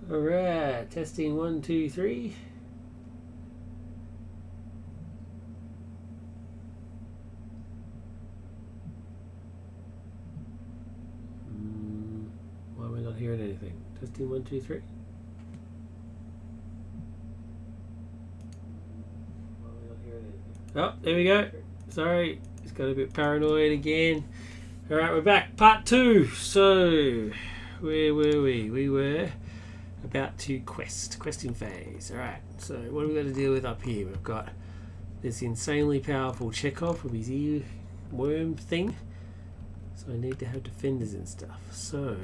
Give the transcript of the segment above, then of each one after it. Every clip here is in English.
Alright, testing 1, 2, 3. Why am I not hearing anything? Testing 1, 2, 3. Why am I not hearing anything? Oh, there we go. Sorry, it's got a bit paranoid again. Alright, we're back. Part 2. So, where were we? We were about to questing phase. Alright, so what have we got to deal with up here? We've got this insanely powerful Chekhov with his ear worm thing. So I need to have defenders and stuff. So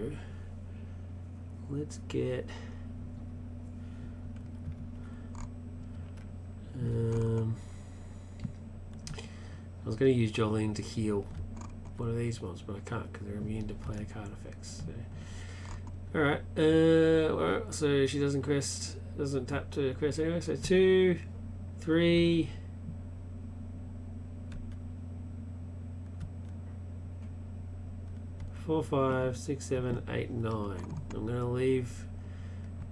let's get I was going to use Jolene to heal one of these ones, but I can't because they're immune to player card effects. So. Alright, so she doesn't tap to quest anyway. So 2, 3, 4, 5, 6, 7, 8, 9. I'm going to leave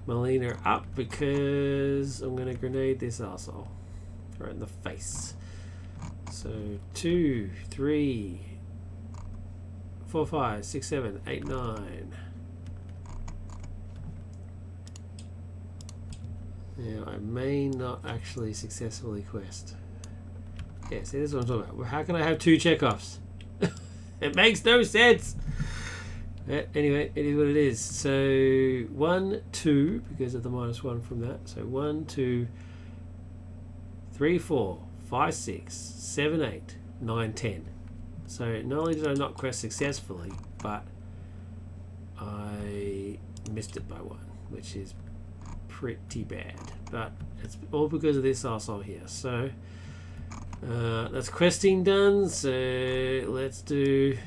Melina up because I'm going to grenade this arsehole right in the face. So 2, 3, 4, 5, 6, 7, 8, 9. Now I may not actually successfully quest. Yeah, see, this is what I'm talking about. How can I have 2 Chekhovs? It makes no sense. Anyway, it is what it is. So 1, 2, because of the -1 from that. So 1, 2, 3, 4, 5, 6, 7, 8, 9, 10. So not only did I not quest successfully, but I missed it by 1, which is pretty bad. But it's all because of this arsehole here. So that's questing done. So let's do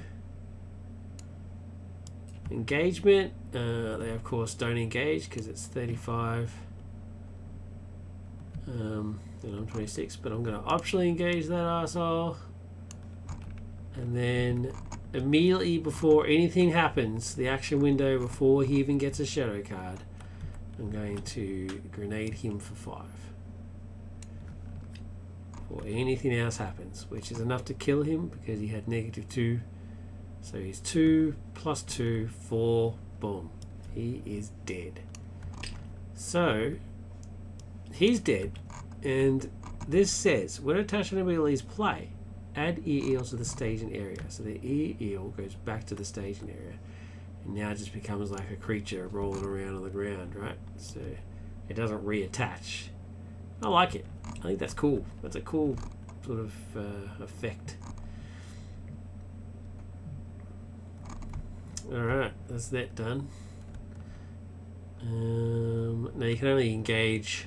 engagement. They of course don't engage because it's 35 and I'm 26, but I'm going to optionally engage that arsehole, and then immediately before anything happens, the action window before he even gets a shadow card, I'm going to grenade him for 5 before anything else happens, which is enough to kill him because he had -2. So he's 2 plus 2, 4, boom. He is dead. So he's dead, and this says when attached to enemy leaves play, add ear eel to the staging area. So the ear eel goes back to the staging area, and now it just becomes like a creature rolling around on the ground, right? So it doesn't reattach. I like it. I think that's cool. That's a cool sort of effect. Alright, that's that done. Now you can only engage,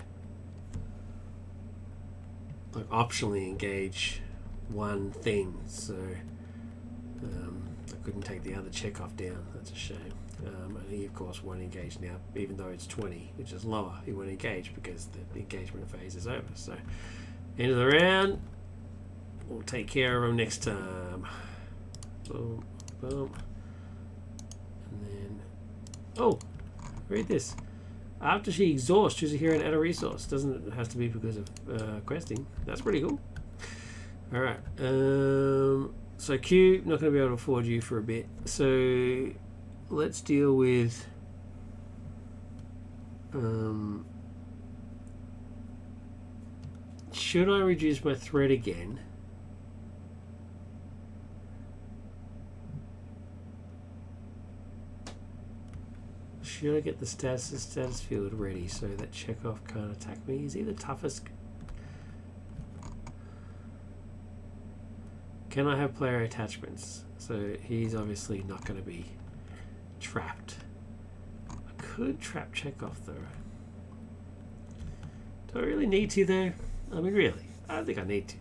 like optionally engage, one thing, so I couldn't take the other Chekhov down. That's a shame. And he of course won't engage now, even though it's 20, which is lower. He won't engage because the engagement phase is over. So end of the round, we'll take care of him next time. Boom, boom. And then, oh, read this. After she exhausts, choose a hero and add a resource. Doesn't have to be because of questing. That's pretty cool. Alright. So Q, not going to be able to afford you for a bit. So let's deal with should I reduce my threat again? Should I get the status field ready so that Chekhov can't attack me? Is he the toughest? Can I have player attachments? So he's obviously not going to be trapped. I could trap Chekhov though. Do I really need to though? I mean, really, I don't think I need to.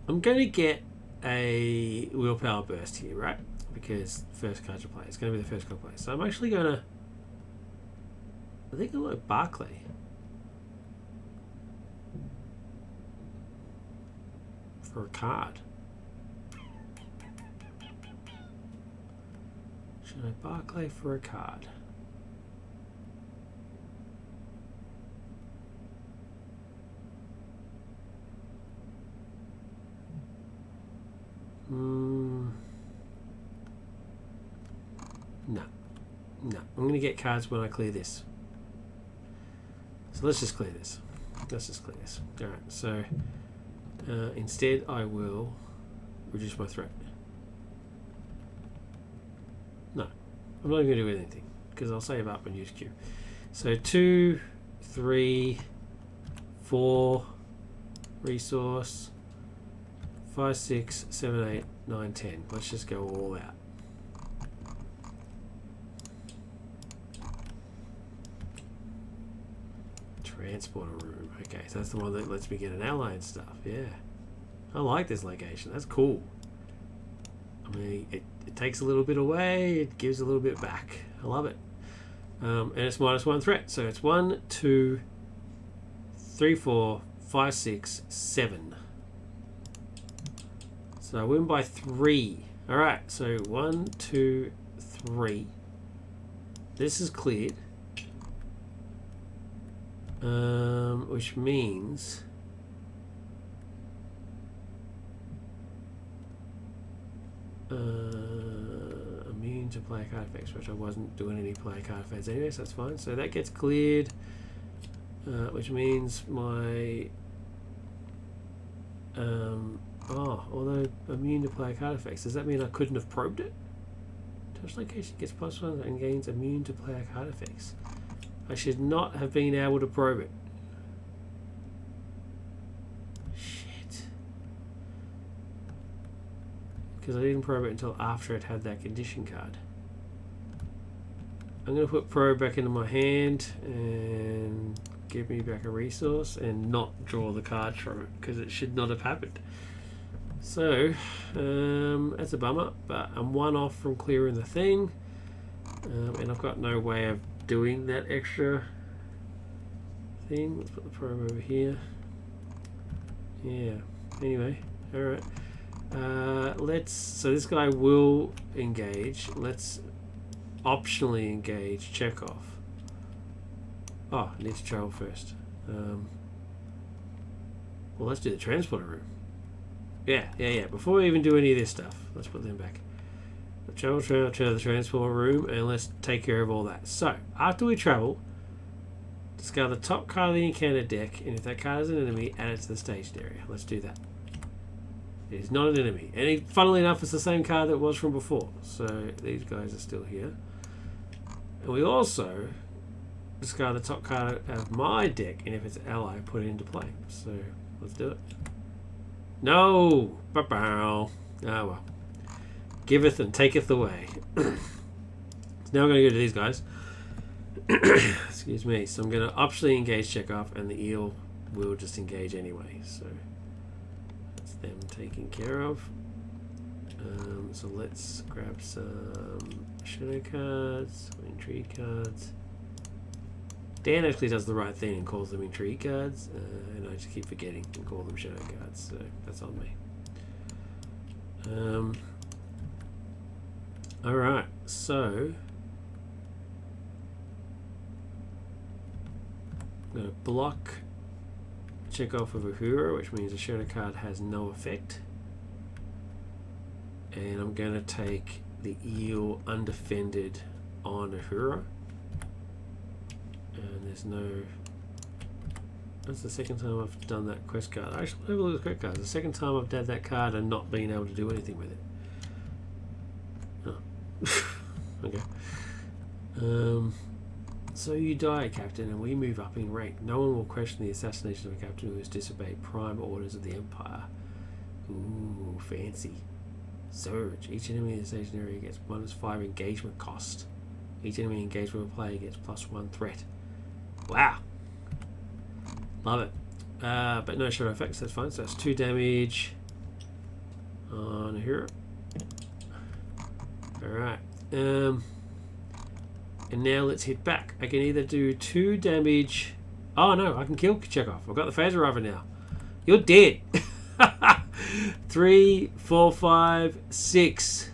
I'm going to get a willpower burst here, right? Because first card to play. It's going to be the first card to play. So I'm actually going to, I think I'll go Barclay. For a card. Should Should I Barclay for a card? No. No. I'm going to get cards when I clear this. So let's just clear this. Alright, so instead I will reduce my threat. No. I'm not even going to do anything because I'll save up and use Q. So 2, 3, 4, resource, 5, 6, 7, 8, 9, 10. Let's just go all out. Transporter room. Okay, so that's the one that lets me get an ally and stuff. Yeah. I like this location. That's cool. I mean, it takes a little bit away, it gives a little bit back. I love it. And it's -1 threat. So it's 1, 2, 3, 4, 5, 6, 7. So I win by 3. Alright, so 1, 2, 3. This is cleared. Which means immune to player card effects, which I wasn't doing any player card effects anyway, so that's fine. So that gets cleared, which means my although immune to player card effects, does that mean I couldn't have probed it? Touch location gets +1 and gains immune to player card effects. I should not have been able to probe it. Shit. Because I didn't probe it until after it had that condition card. I'm going to put probe back into my hand and give me back a resource and not draw the card from it because it should not have happened. So, that's a bummer, but I'm 1 off from clearing the thing, and I've got no way of doing that extra thing. Let's put the probe over here. Yeah. Anyway, all right. So this guy will engage. Let's optionally engage Chekhov. Oh, I need to travel first. Well, let's do the transporter room. Yeah. Before we even do any of this stuff, let's put them back. Travel to the transport room and let's take care of all that. So, after we travel, discard the top card of the encounter deck, and if that card is an enemy, add it to the staged area. Let's do that. It is not an enemy. And funnily enough, it's the same card that it was from before. So, these guys are still here. And we also discard the top card of my deck, and if it's an ally, put it into play. So, let's do it. No! Ba-bow. Ah, well. Giveth and taketh away. So now I'm going to go to these guys. Excuse me. So I'm going to optionally engage Chekhov, and the eel will just engage anyway. So that's them taken care of. So let's grab some shadow cards, intrigue cards. Dan actually does the right thing and calls them intrigue cards, and I just keep forgetting to call them shadow cards. So that's on me. Alright, so I'm going to block Chekhov of Uhura, which means the shadow card has no effect. And I'm going to take the eel undefended on Uhura. And there's no... That's the second time I've done that quest card. I actually have a look at the quest cards. The second time I've done that card and not been able to do anything with it. Okay. So you die, Captain, and we move up in rank. No one will question the assassination of a captain who has disobeyed prime orders of the Empire. Ooh, fancy. Surge. Each enemy in the station area gets -5 engagement cost. Each enemy engaged with a player gets +1 threat. Wow. Love it. But no shadow effects, that's fine. So that's 2 damage on here. Alright. And now let's hit back. I can either do 2 damage. Oh no, I can kill Chekhov. I've got the phaser rifle now. You're dead. 3, 4, 5, 6.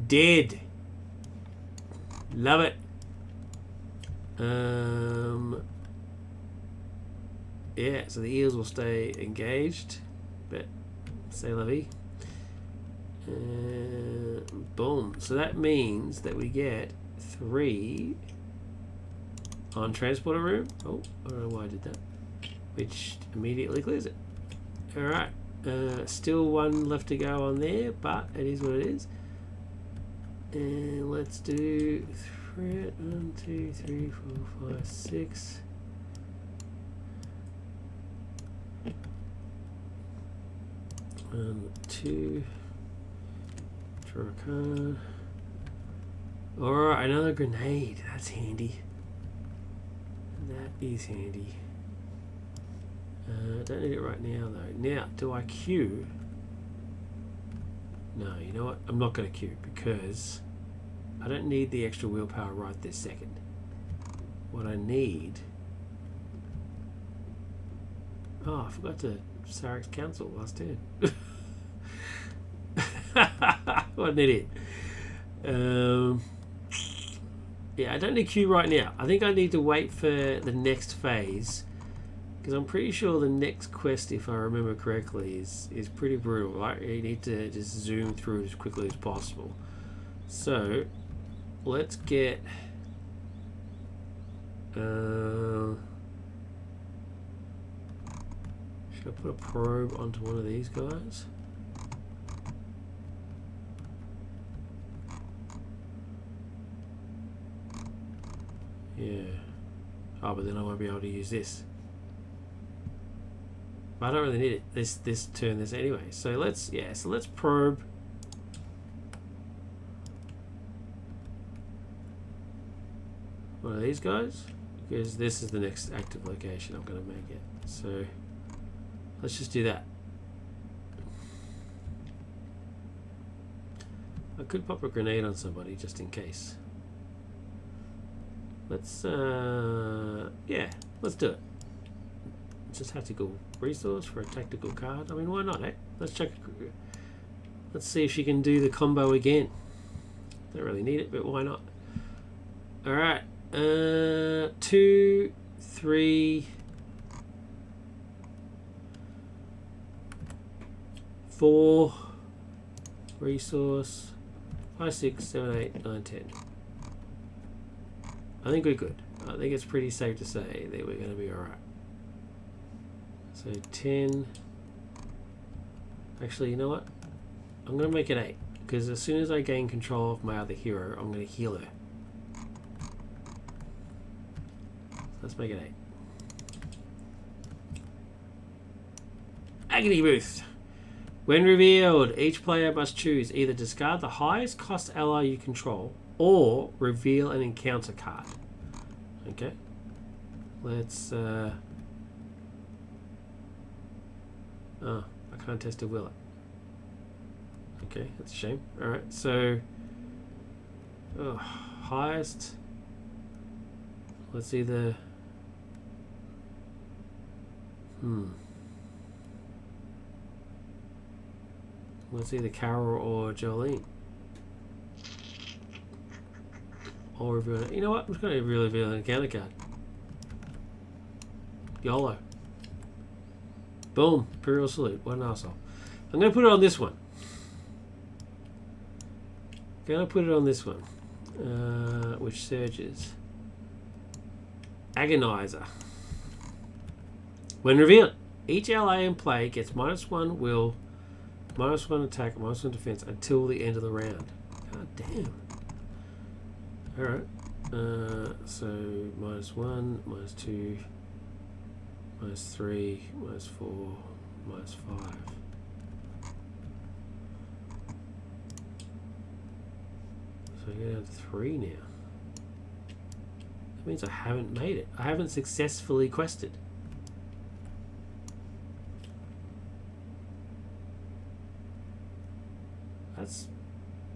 Dead. Love it. Yeah, so the eels will stay engaged, but c'est la vie. Boom. So that means that we get 3 on transporter room. Oh, I don't know why I did that. Which immediately clears it. Alright. Still 1 left to go on there, but it is what it is. And let's do 1, 2, 3, 4, 5, 6. And 2. Draw a card. Alright, another grenade. That's handy. That is handy. Don't need it right now though. Now, do I queue? No, you know what? I'm not going to queue because I don't need the extra willpower right this second. What I need... Oh, I forgot to Sarek's cancel last turn. What an idiot. Yeah, I don't need queue right now. I think I need to wait for the next phase. Because I'm pretty sure the next quest, if I remember correctly, is pretty brutal, right? You need to just zoom through as quickly as possible. So, let's get... should I put a probe onto one of these guys? Yeah. Oh, but then I won't be able to use this. I don't really need it this turn anyway. So let's probe. One of these guys, because this is the next active location I'm going to make it. So let's just do that. I could pop a grenade on somebody just in case. Let's yeah, let's do it. Just tactical resource for a tactical card. I mean, why not, eh? Let's check. Let's see if she can do the combo again. Don't really need it, but why not? Alright. 2, 3, 4 resource 5, 6, 7, 8, 9, 10. I think we're good. I think it's pretty safe to say that we're going to be alright. So 10. Actually, you know what? I'm going to make it 8. Because as soon as I gain control of my other hero, I'm going to heal her. So let's make it 8. Agony Booth. When revealed, each player must choose either discard the highest cost ally you control or reveal an encounter card. Okay. Let's... Oh, I can't test a will it. Okay, that's a shame. Alright, so... highest... Let's either... Let's either Carol or Jolene. Or reveal it. You know what? I'm just going to reveal an encounter card. YOLO. Boom. Imperial Salute. What an arsehole. I'm going to put it on this one. Which surges. Agonizer. When revealed, each ally in play gets -1 will, -1 attack, -1 defense until the end of the round. God damn. Alright. So -1, -2, -3, -4, -5. So I get down to 3 now. That means I haven't made it. I haven't successfully quested. That's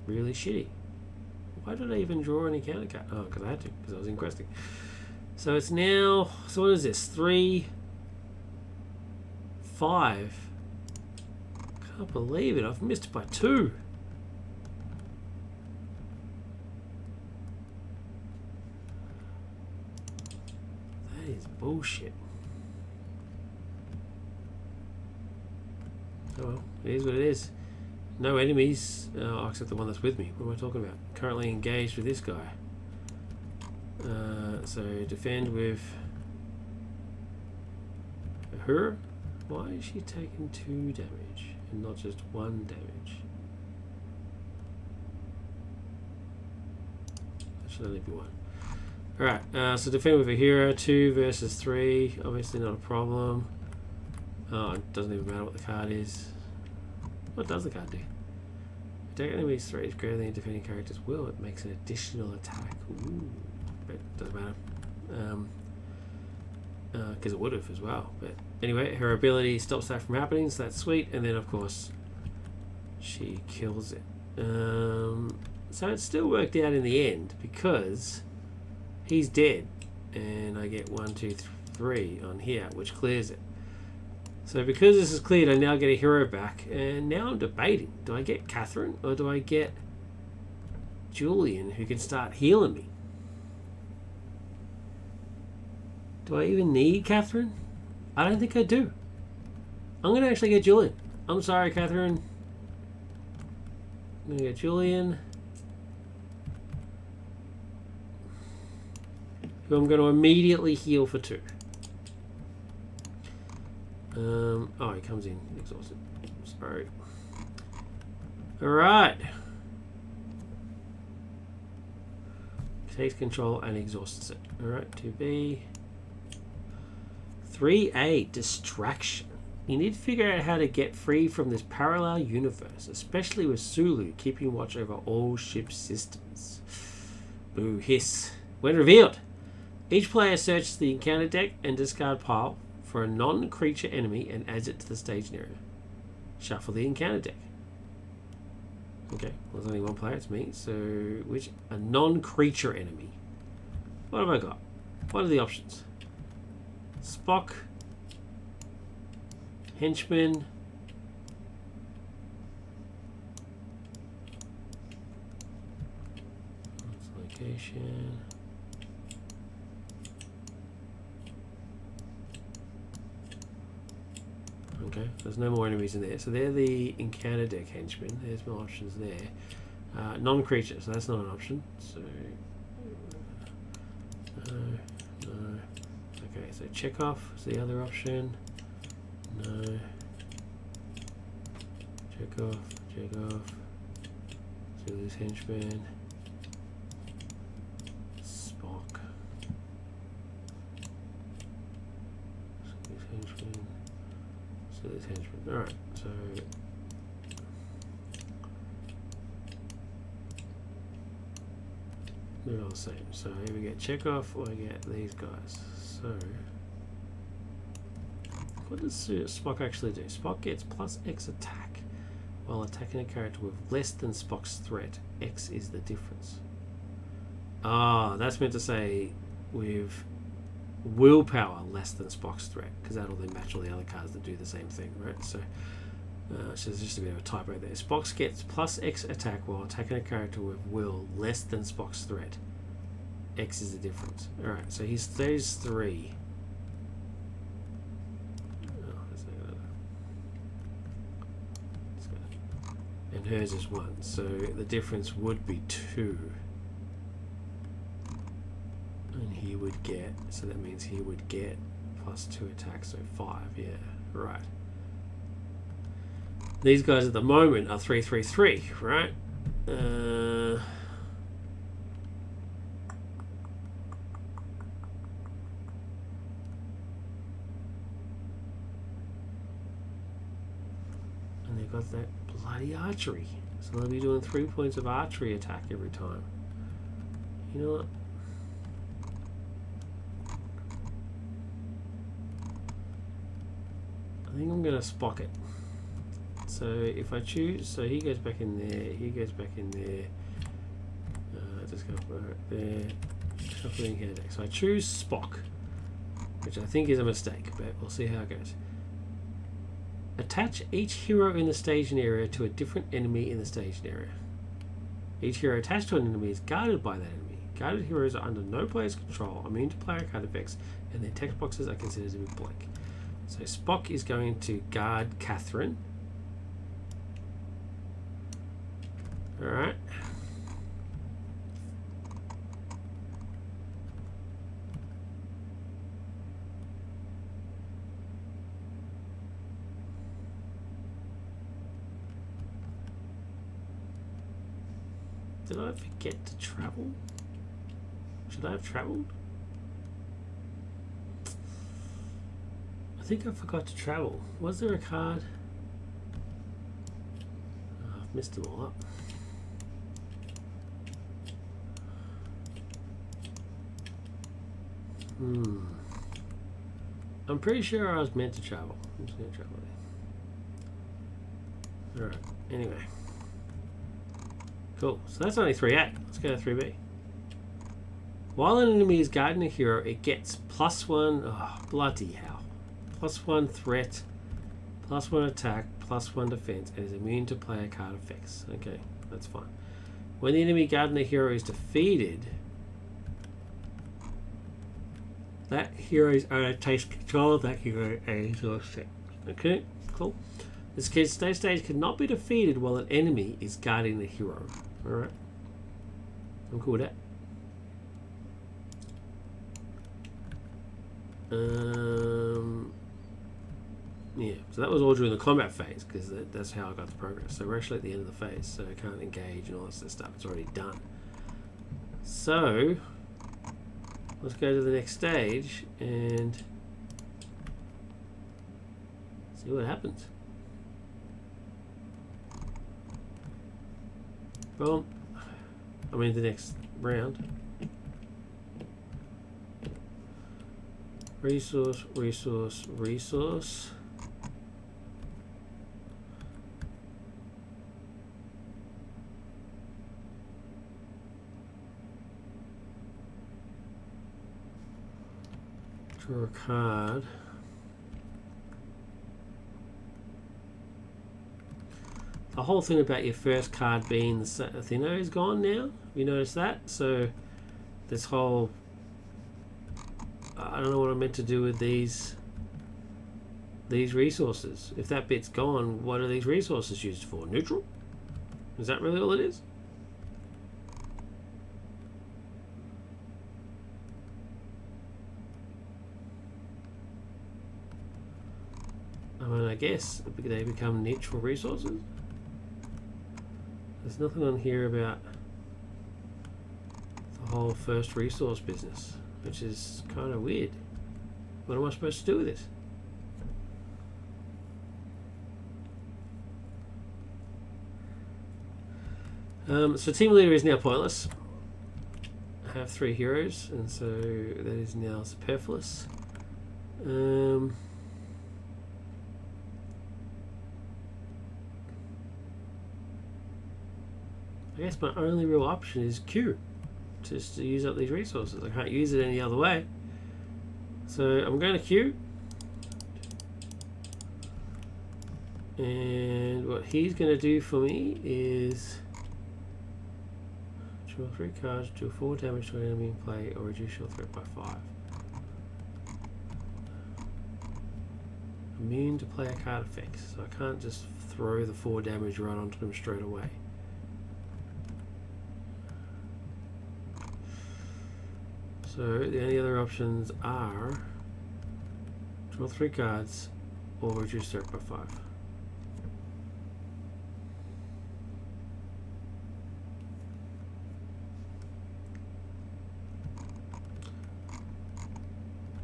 really shitty. Why did I even draw an encounter card? Oh, because I had to, because I was in questing. So it's now, so what is this? 3, 5. Can't believe it. I've missed by 2. bullshit. Oh well, it is what it is. No enemies, except the one that's with me. What am I talking about? Currently engaged with this guy. So defend with her. Why is she taking 2 damage and not just 1 damage? That should only be 1. Alright, so defend with a hero, 2 versus 3. Obviously not a problem. Oh, it doesn't even matter what the card is. What does the card do? Attack enemies 3 is greater than your defending character's will. It makes an additional attack. Ooh, but it doesn't matter. Because it would have as well. But anyway, her ability stops that from happening, so that's sweet. And then, of course, she kills it. So it still worked out in the end because he's dead. And I get 1, 2, 3 on here, which clears it. So because this is cleared, I now get a hero back. And now I'm debating. Do I get Catherine or do I get Julian, who can start healing me? Do I even need Catherine? I don't think I do. I'm going to actually get Julian. I'm sorry, Catherine. I'm going to get Julian. Who I'm going to immediately heal for 2. Oh, he comes in exhausted. Sorry. Alright. Takes control and exhausts it. Alright, 2B. 3A, distraction. You need to figure out how to get free from this parallel universe, especially with Sulu keeping watch over all ship systems. Boo hiss. When revealed, each player searches the encounter deck and discard pile for a non-creature enemy and adds it to the staging area. Shuffle the encounter deck. Okay, well, there's only one player, it's me. So, a non-creature enemy. What have I got? What are the options? Spock, henchman, location. Okay, there's no more enemies in there. So they're the encounter deck henchmen. There's more options there. Non-creature, so that's not an option. So no. Okay, so Chekhov is the other option. No. Chekhov. Zulu's henchman. Spock. Zulu's henchman. Zulu's henchman. Alright, so they're all the same. So here we get Chekhov or I get these guys. So what does Spock actually do? Spock gets plus X attack while attacking a character with less than Spock's threat. X is the difference. Ah, that's meant to say with willpower less than Spock's threat, because that'll then match all the other cards that do the same thing, right? So there's just a bit of a typo there. Spock gets plus X attack while attacking a character with will less than Spock's threat. X is the difference. Alright, so he's stage 3. And hers is 1. So the difference would be 2. And he would get, so that means he would get plus 2 attacks, so 5, yeah, right. These guys at the moment are 3-3-3, right? And they've got that bloody archery. So they'll be doing 3 points of archery attack every time. You know what? I think I'm going to Spock it. So if I choose, so he goes back in there, he goes back in there. Just go right there. Shuffling here deck. So I choose Spock, which I think is a mistake, but we'll see how it goes. Attach each hero in the staging area to a different enemy in the staging area. Each hero attached to an enemy is guarded by that enemy. Guarded heroes are under no player's control, immune to player card effects, and their text boxes are considered to be blank. So Spock is going to guard Catherine. Alright. Did I forget to travel? Should I have traveled? I think I forgot to travel. Was there a card? Oh, I've missed them all up. I'm pretty sure I was meant to travel. I'm just going to travel there. Alright, anyway. Cool. So that's only 3A. Let's go to 3B. While an enemy is guarding a hero, it gets +1. Oh, bloody hell. +1 threat, +1 attack, +1 defense, and is immune to player card effects. Okay, that's fine. When the enemy guarding a hero is defeated, that hero's owner takes control of that hero and exhaust effect. Okay, cool. This kid's stage cannot be defeated while an enemy is guarding the hero. Alright. I'm cool with that. Yeah, so that was all during the combat phase, because that's how I got the progress. So we're actually at the end of the phase, so I can't engage and all that sort of stuff. It's already done. So let's go to the next stage and see what happens. Well, I mean the next round. Resource, resource, resource. Draw a card. The whole thing about your first card being the Thinner is gone now. Have you noticed that? So this whole, I don't know what I'm meant to do with these resources. If that bit's gone, what are these resources used for? Neutral? Is that really all it is? I mean, I guess they become neutral resources. There's nothing on here about the whole first resource business, which is kind of weird. What am I supposed to do with this? So team leader is now pointless. I have 3 heroes, and so that is now superfluous. I guess my only real option is Q, just to use up these resources. I can't use it any other way. So I'm going to Q. And what he's going to do for me is draw 3 cards, do 4 damage to an enemy in play, or reduce your threat by 5. Immune to player card effects, so I can't just throw the 4 damage right onto them straight away. So the only other options are draw 3 cards or reduce threat by 5.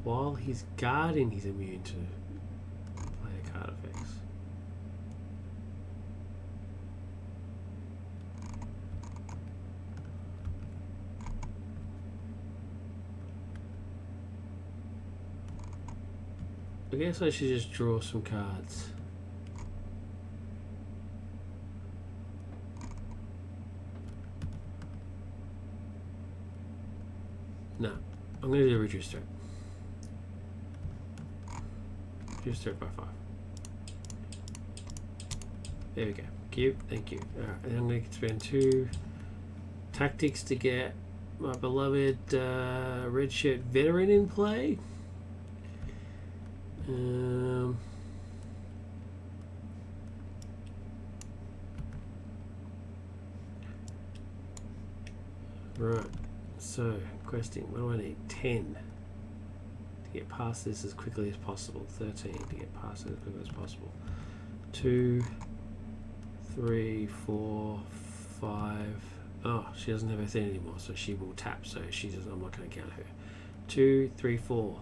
While he's guarding, he's immune to player card effects. I guess I should just draw some cards. No, I'm going to do reduce threat. Reduce threat by 5. There we go. Cute, thank you. Alright, and I'm going to spend 2 tactics to get my beloved red shirt veteran in play. Right, so questing, what do I need? 10 to get past this as quickly as possible. 13 to get past it as quickly as possible. 2, 3, 4, 5. Oh, she doesn't have her thing anymore, so she will tap, so she doesn't, I'm not going to count her. 2, 3, 4,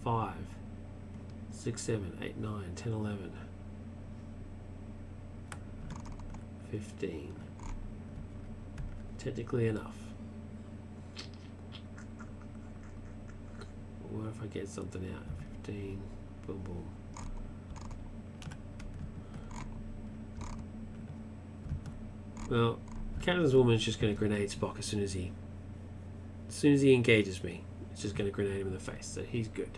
5, 6, 7, 8, 9, 10, 11, 15. Technically enough. What if I get something out? 15, boom, boom. Well, Captain's Woman's just going to grenade Spock as soon as he engages me. It's just going to grenade him in the face, so he's good.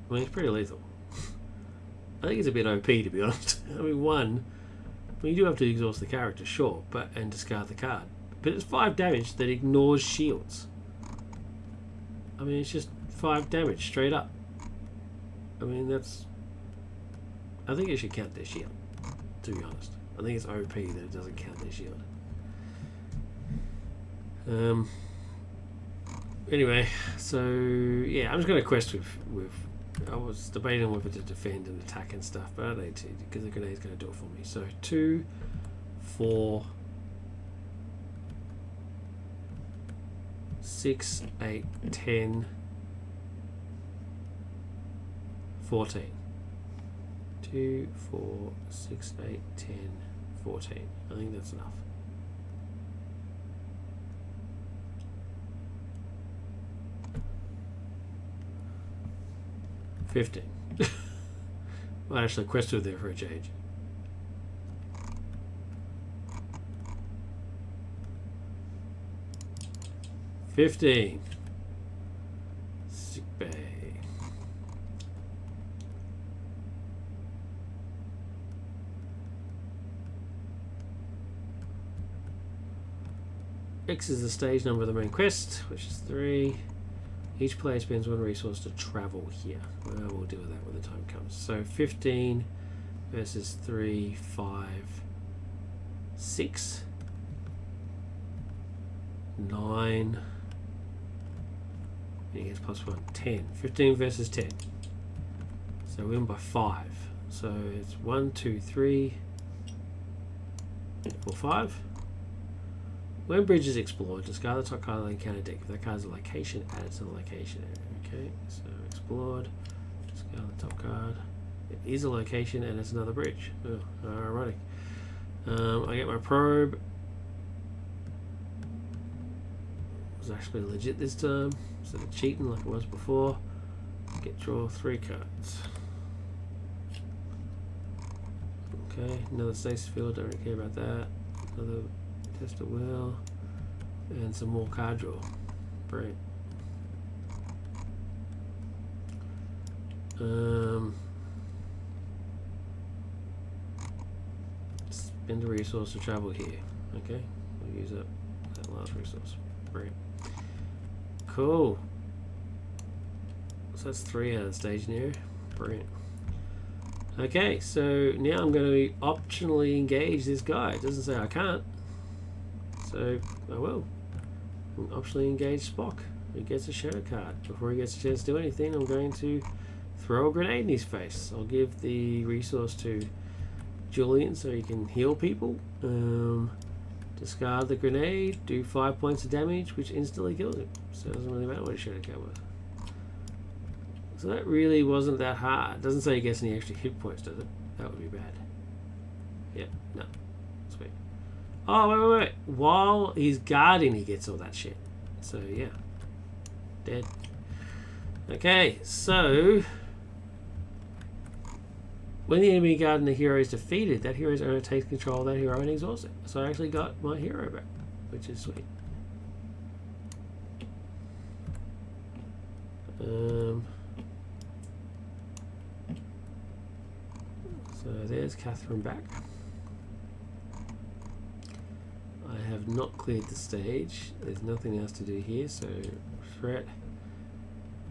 I mean, it's pretty lethal. I think it's a bit OP, to be honest. I mean, one, well, you do have to exhaust the character, sure, and discard the card. But it's 5 damage that ignores shields. I mean, it's just 5 damage straight up. I mean, that's... I think it should count their shield, to be honest. I think it's OP that it doesn't count their shield. Anyway, so yeah, I'm just going to quest with I was debating whether to defend and attack and stuff, but I don't need to because the grenade's going to do it for me. So 2, 4, 6, 8, 10, 14. 2, 4, 6, 8, 10, 14. I think that's enough. $15. Well, actually, quest with there for a change. $15. Sick bay. X is the stage number of the main quest, which is 3. Each player spends 1 resource to travel here. Well, we'll deal with that when the time comes. So 15 versus 3, 5, 6, 9. And he gets +1, 10. 15 versus 10. So we win by 5. So it's 1, 2, 3, 4, 5. When bridge is explored, discard the top card of the encounter deck. If that card's a location, add it to the location area. Okay, so explored, discard the top card. It is a location and it's another bridge. Oh, ironic. I get my probe. It was actually legit this time, instead of cheating like it was before. Draw 3 cards. Okay, another stasis field, don't really care about that. Another test at will, and some more card draw. Brilliant. Spend a resource to travel here. Okay, we'll use up that last resource. Brilliant. Cool. So that's 3 out of the staging area. Brilliant. Okay, so now I'm going to optionally engage this guy. It doesn't say I can't. So I will. Optionally engage Spock, who gets a shadow card. Before he gets a chance to do anything, I'm going to throw a grenade in his face. I'll give the resource to Julian so he can heal people. Discard the grenade, do 5 points of damage, which instantly kills him. So it doesn't really matter what his shadow card was. So that really wasn't that hard. It doesn't say he gets any extra hit points, does it? That would be bad. Yeah, no. Sweet. Oh, wait. While he's guarding, he gets all that shit. So, yeah. Dead. Okay, so... when the enemy garden the hero is defeated, that hero's owner takes control of that hero and exhausts it. So I actually got my hero back, which is sweet. So there's Catherine back. I have not cleared the stage. There's nothing else to do here, so threat,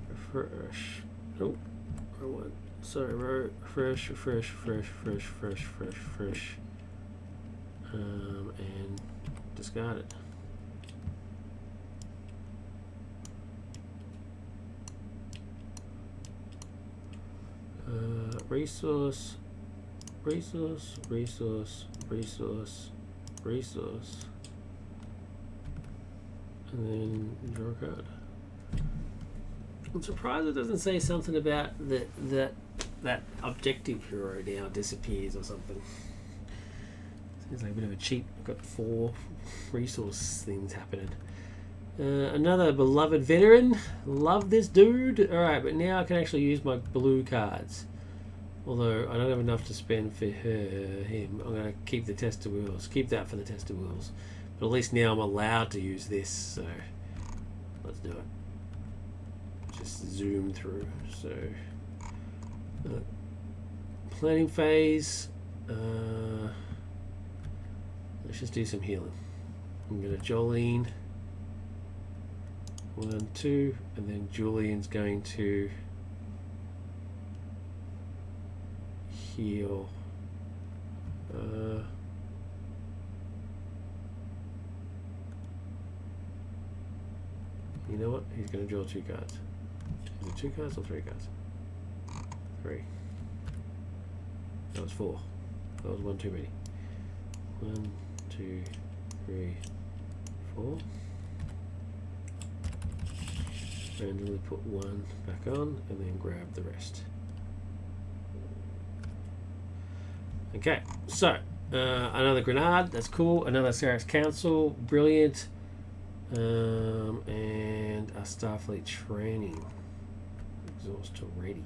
refresh. Nope, wrong one. Sorry, refresh, and discard it. Resource, and then draw a card. I'm surprised it doesn't say something about that objective hero now disappears or something. Seems like a bit of a cheat. I've got 4 resource things happening. Another beloved veteran. Love this dude. Alright, but now I can actually use my blue cards. Although I don't have enough to spend for him. I'm going to keep the tester wheels. Keep that for the tester wheels. But at least now I'm allowed to use this. So let's do it. Just zoom through. So planning phase. Let's just do some healing. I'm going to Jolene. 1, 2, and then Julian's going to heal. You know what? He's going to draw 2 cards. Is it 2 cards or 3 cards? 3. That was 4. That was 1 too many. 1, 2, 3, 4. Randomly put 1 back on and then grab the rest. Okay, so another grenade, that's cool. Another Sarah's Council, brilliant. And a Starfleet training. Exhaust to ready.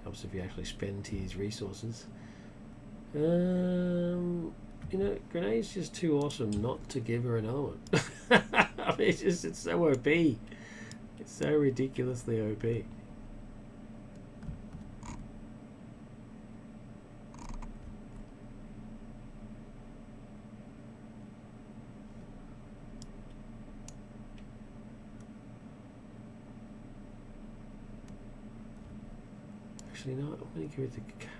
Helps if you actually spend his resources. You know, Grenade's just too awesome not to give her another one. I mean, it's so OP. It's so ridiculously OP. Actually, no, I'm going to give it to Catherine.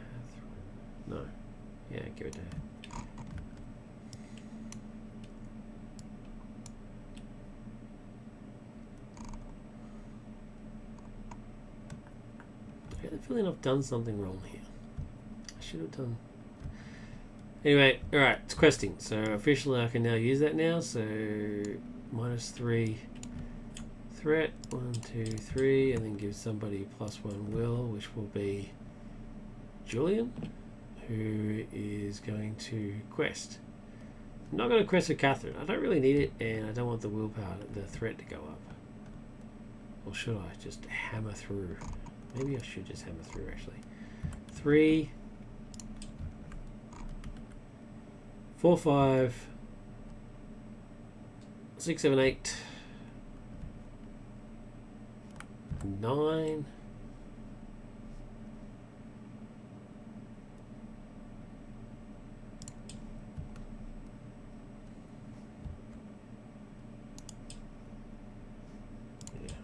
No. Yeah, give it to her. I have a feeling I've done something wrong here. I should have done... Anyway, alright, it's questing. So officially I can now use that now. So -3 threat, 1, 2, 3, and then give somebody +1 will, which will be Julian, who is going to quest. I'm not going to quest for Catherine. I don't really need it, and I don't want the willpower, the threat to go up. Or should I just hammer through? Maybe I should just hammer through, actually. 3, 4, 5, 6, 7, 8, 9. Yeah.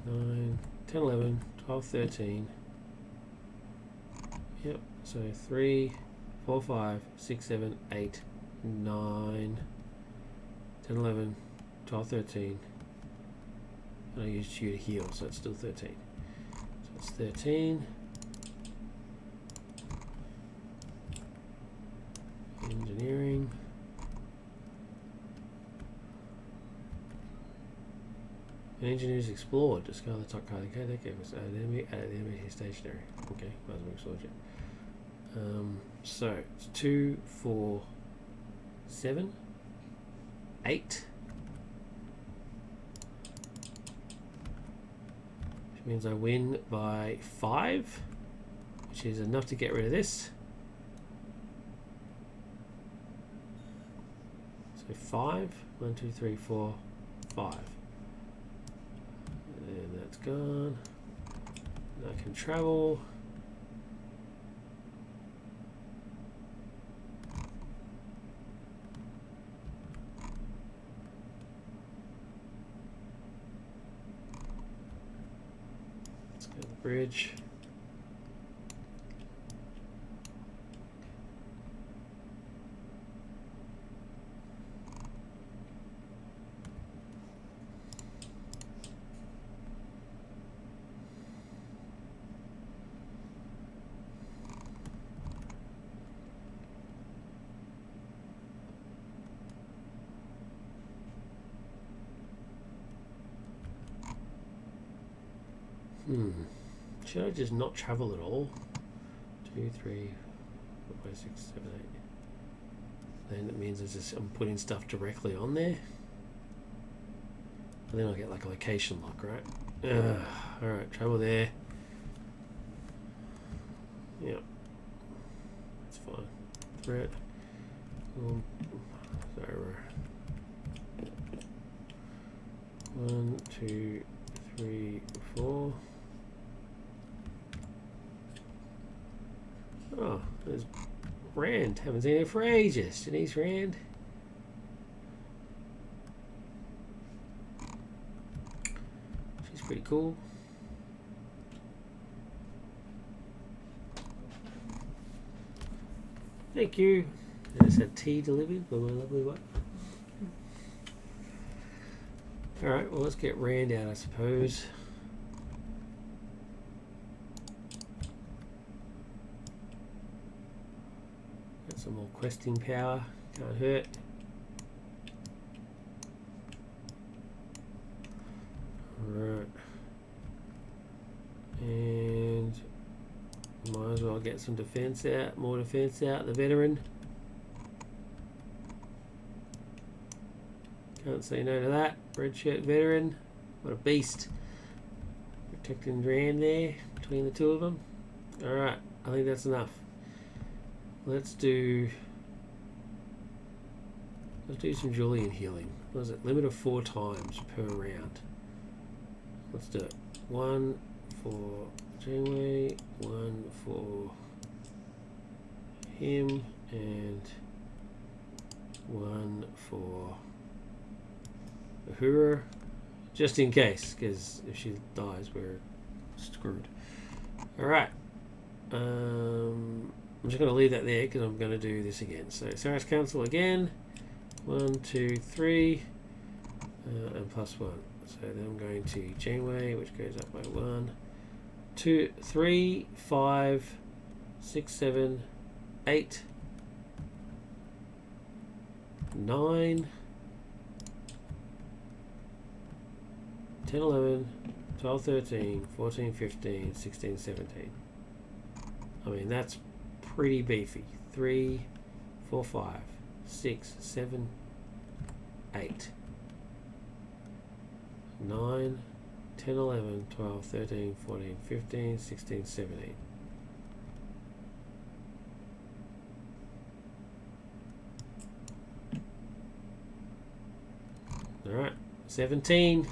9, 10, 11, 12, 13. Yep. So 3, 4, 5, 6, 7, 8, 9, 10, 11, 12, 13. And I used you to heal, so it's still 13. So it's 13. An engineer's explored. Discover the top card. Okay, that was an enemy at the enemy stationary. Okay, might as well explore it. So it's 2, 4, 7, 8. Which means I win by 5, which is enough to get rid of this. So 5, 1, 2, 3, 4, 5. And that's gone. And I can travel. Let's go to the bridge. Should I just not travel at all? 2, 3, 4, 5, 6, 7, 8. Then it means I'm putting stuff directly on there. And then I'll get like a location lock, right? Alright, travel there. Yep. That's fine. Threat. Sorry, we're 1, 2, 3, 4. Oh, there's Rand. Haven't seen her for ages. Denise Rand. She's pretty cool. Thank you. I just had tea delivered by my lovely wife. Alright, well, let's get Rand out, I suppose. Some more questing power, can't hurt. Right, and might as well get some defense out, more defense out. The veteran, can't say no to that. Red shirt veteran, what a beast! Protecting Rand there between the two of them. All right, I think that's enough. Let's do some Julian healing. What is it? Limit of 4 times per round. Let's do it. 1 for Janeway, 1 for him, and 1 for Uhura, just in case, because if she dies, we're screwed. All right. I'm just going to leave that there because I'm going to do this again. So Saras Council again. 1, 2, 3, and +1. So then I'm going to Janeway, which goes up by 1, 2, 3, 5, 6, 7, 8, 9, 10, 11, 12, 13, 14, 15, 16, 17. I mean, that's pretty beefy. 3, 4, 5, 6, 7, 8, 9, 10, 11, 12, 13, 14, 15, 16, 17. Alright, 17.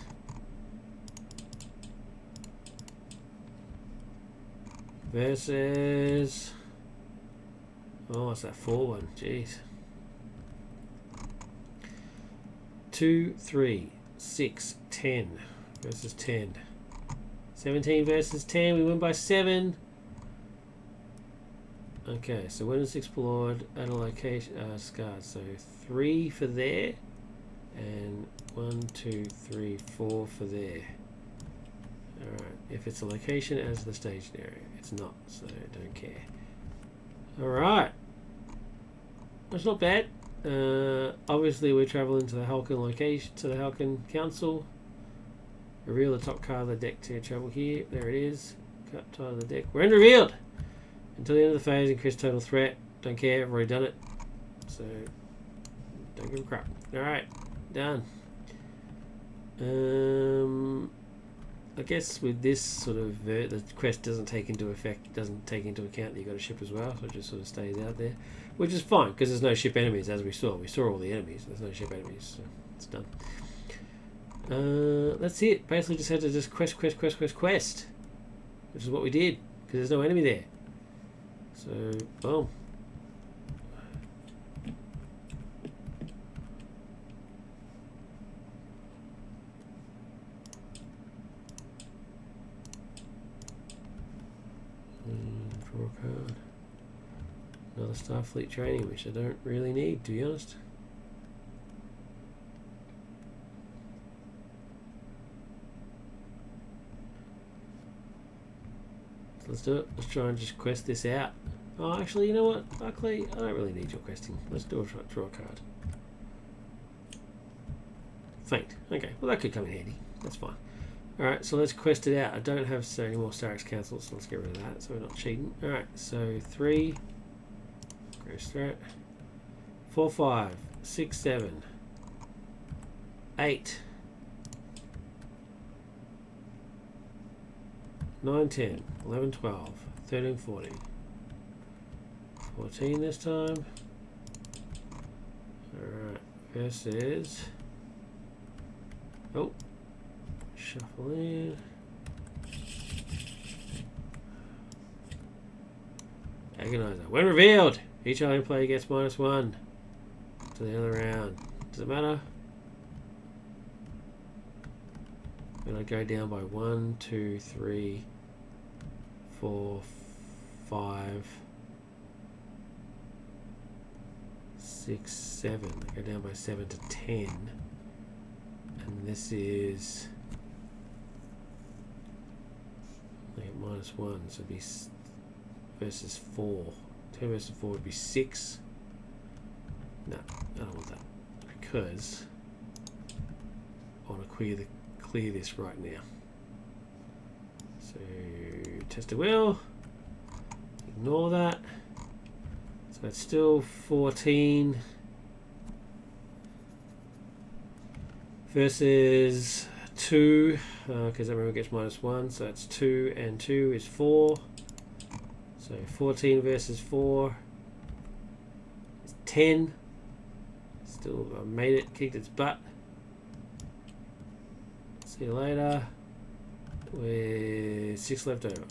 Versus... oh, what's that 4 one? Jeez. 2, 3, 6, 10 versus 10. 17 versus 10. We win by 7. Okay, so when it's explored at a location, scarred. So 3 for there, and 1, 2, 3, 4 for there. Alright, if it's a location as the stationary, it's not, so I don't care. Alright, that's not bad. Obviously we're traveling to the Halkin location, to the Halkin Council. Reveal the top card of the deck to your travel here. There it is. Cut title of the deck. We're in revealed! Until the end of the phase, increase total threat. Don't care, I've already done it. So, don't give a crap. Alright, done. I guess with this sort of the quest doesn't take into account that you've got a ship as well, so it just sort of stays out there, which is fine because there's no ship enemies, as we saw all the enemies. There's no ship enemies, so it's done. That's it. Basically just had to just quest, which is what we did because there's no enemy there. So boom. Draw a card. Another Starfleet training, which I don't really need, to be honest. So let's do it. Let's try and just quest this out. Oh, actually, you know what, Buckley? I don't really need your questing. Let's do a draw a card. Faint. Okay, well that could come in handy. That's fine. Alright, so let's quest it out. I don't have any more Starrick's Council, so let's get rid of that so we're not cheating. Alright, so 3, gross threat, 4, 5, 6, 7, 8, 9, 10, 11, 12, 13, 14, 14 this time. Alright, versus... Oh. Shuffle in. Agonizer. When revealed, each alien player gets -1 to the other round. Does it matter? When I go down by 1, 2, 3, 4, 5, 6, 7. I go down by 7 to 10. And this is... I get -1, so it'd be versus 4. 2 versus 4 would be 6. No, I don't want that because I want to clear this right now. So test a will. Ignore that. So it's still 14 versus 2, because everyone gets -1, so that's 2 and 2 is 4. So 14 versus 4 is 10. Still made it, kicked its butt. See you later. With 6 left over.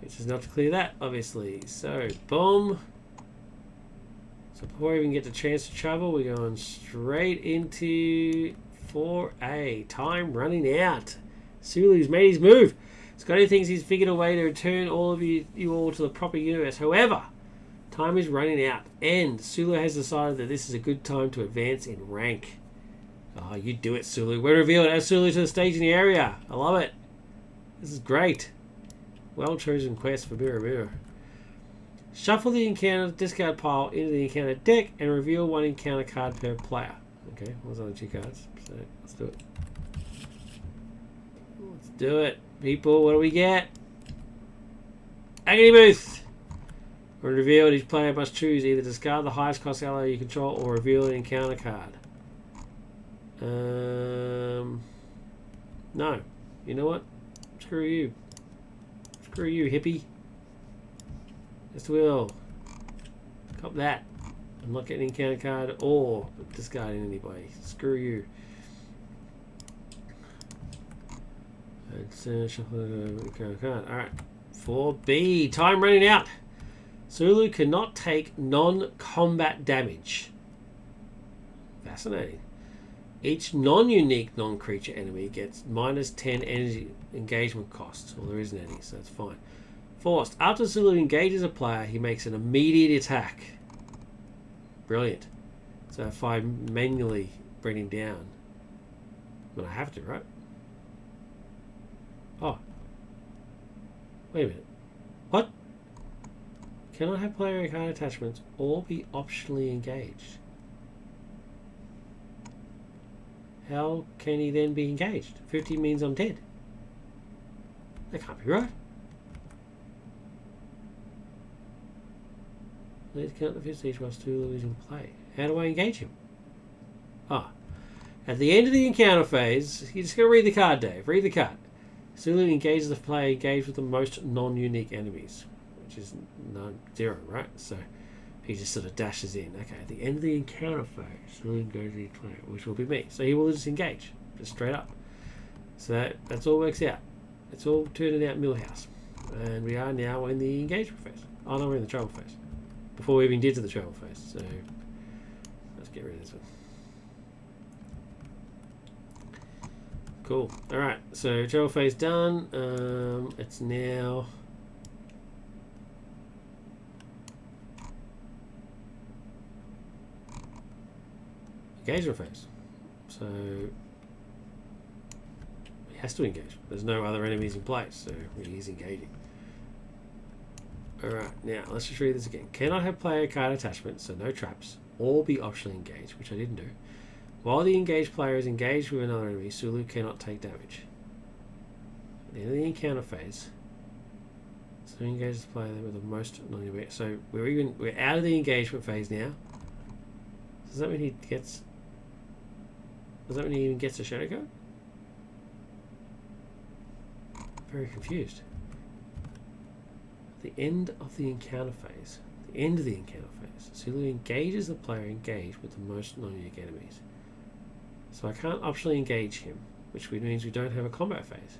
Which is not to clear that, obviously. So, boom. So before we even get the chance to travel, we're going straight into 4A. Time running out. Sulu's made his move. Scotty thinks he's figured a way to return all of you all to the proper universe. However, time is running out, and Sulu has decided that this is a good time to advance in rank. Oh, you do it, Sulu. We're revealed as Sulu to the stage in the area. I love it. This is great. Well chosen quest for Mirror Mirror. Shuffle the encounter discard pile into the encounter deck and reveal 1 encounter card per player. Okay, what's on the 2 cards? So let's do it. Let's do it, people. What do we get? Agony Booth. When revealed, each player must choose either discard the highest cost ally you control or reveal an encounter card. No. You know what? Screw you. Screw you, hippie. Just will. Cop that. I'm not getting an encounter card or discarding anybody. Screw you. Shuffle the encounter card. Alright. 4B. Time running out. Sulu cannot take non-combat damage. Fascinating. Each non-unique non-creature enemy gets -10 energy engagement cost. Well, there isn't any, so that's fine. Forced. After Sulu engages a player, he makes an immediate attack. Brilliant. So if I manually bring him down, well, I have to, right? Oh. Wait a minute. What? Cannot have player card attachments or be optionally engaged. how can he then be engaged? 50 means I'm dead. That can't be right. Let's count the 50 each while Sulu is in play. How do I engage him? Ah. At the end of the encounter phase, you just gotta read the card, Dave. Read the card. Sulu engages the player engaged with the most non-unique enemies, which is 0, right? So he just sort of dashes in. Okay, at the end of the encounter phase, Sulu engages the player, which will be me. So he will just engage, just straight up. So that's all works out. It's all turning out Millhouse. And we are now in the engagement phase. Oh no, we're in the trouble phase. Before we even did to the trouble phase. So let's get rid of this one. Cool. Alright, so travel phase done. It's now engagement phase. So he has to engage. There's no other enemies in place, so he's engaging. Alright, now let's just read this again. Cannot have player card attachments, so no traps, or be optionally engaged, which I didn't do. While the engaged player is engaged with another enemy, Sulu cannot take damage. At the end of the encounter phase, Sulu engages the player with the most non-unique. So we're out of the engagement phase now. Does that mean he gets? Does that mean he even gets a shadow card? Very confused. At the end of the encounter phase, Sulu engages the player engaged with the most non-unique enemies. So I can't optionally engage him, which means we don't have a combat phase.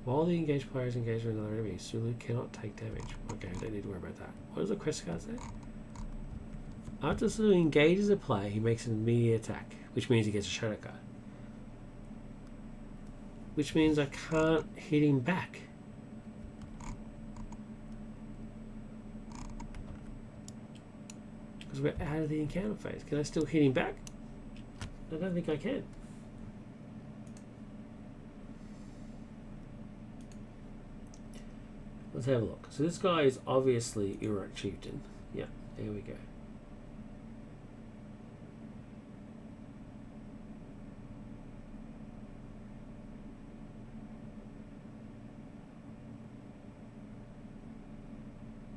While the engaged player is engaged with another enemy, Sulu cannot take damage. Okay, we don't need to worry about that. What does the quest card say? After Sulu engages a player, he makes an immediate attack, which means he gets a shadow card. Which means I can't hit him back. Because we're out of the encounter phase. Can I still hit him back? I don't think I can. Let's have a look. So this guy is obviously Uruk Chieftain. Yeah, there we go.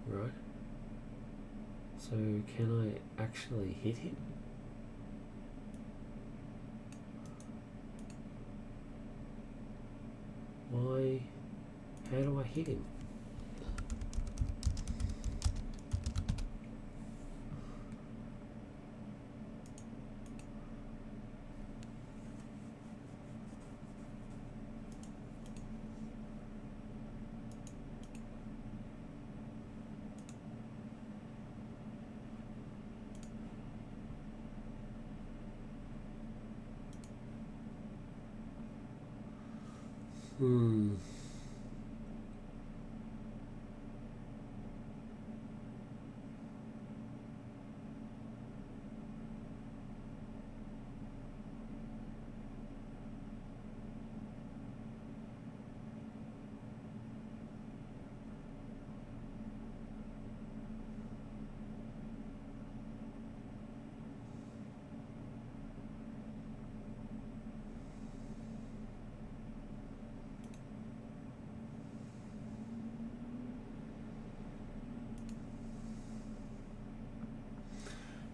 Right. So can I actually hit him? Why? How do I hit him?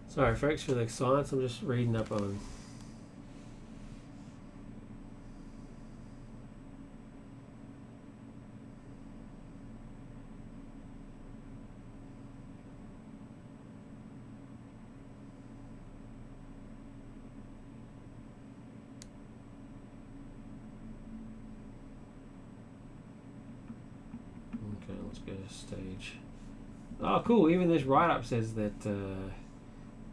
Sorry, folks, for the silence. I'm just reading up on. Okay, let's go to stage. Oh, cool. Even this write-up says that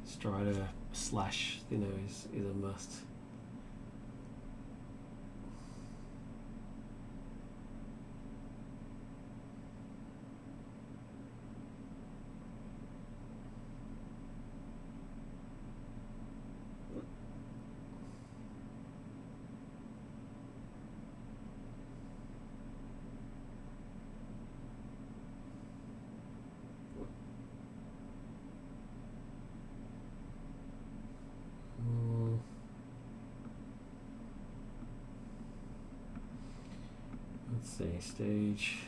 Strider slash, is a must. see, stage.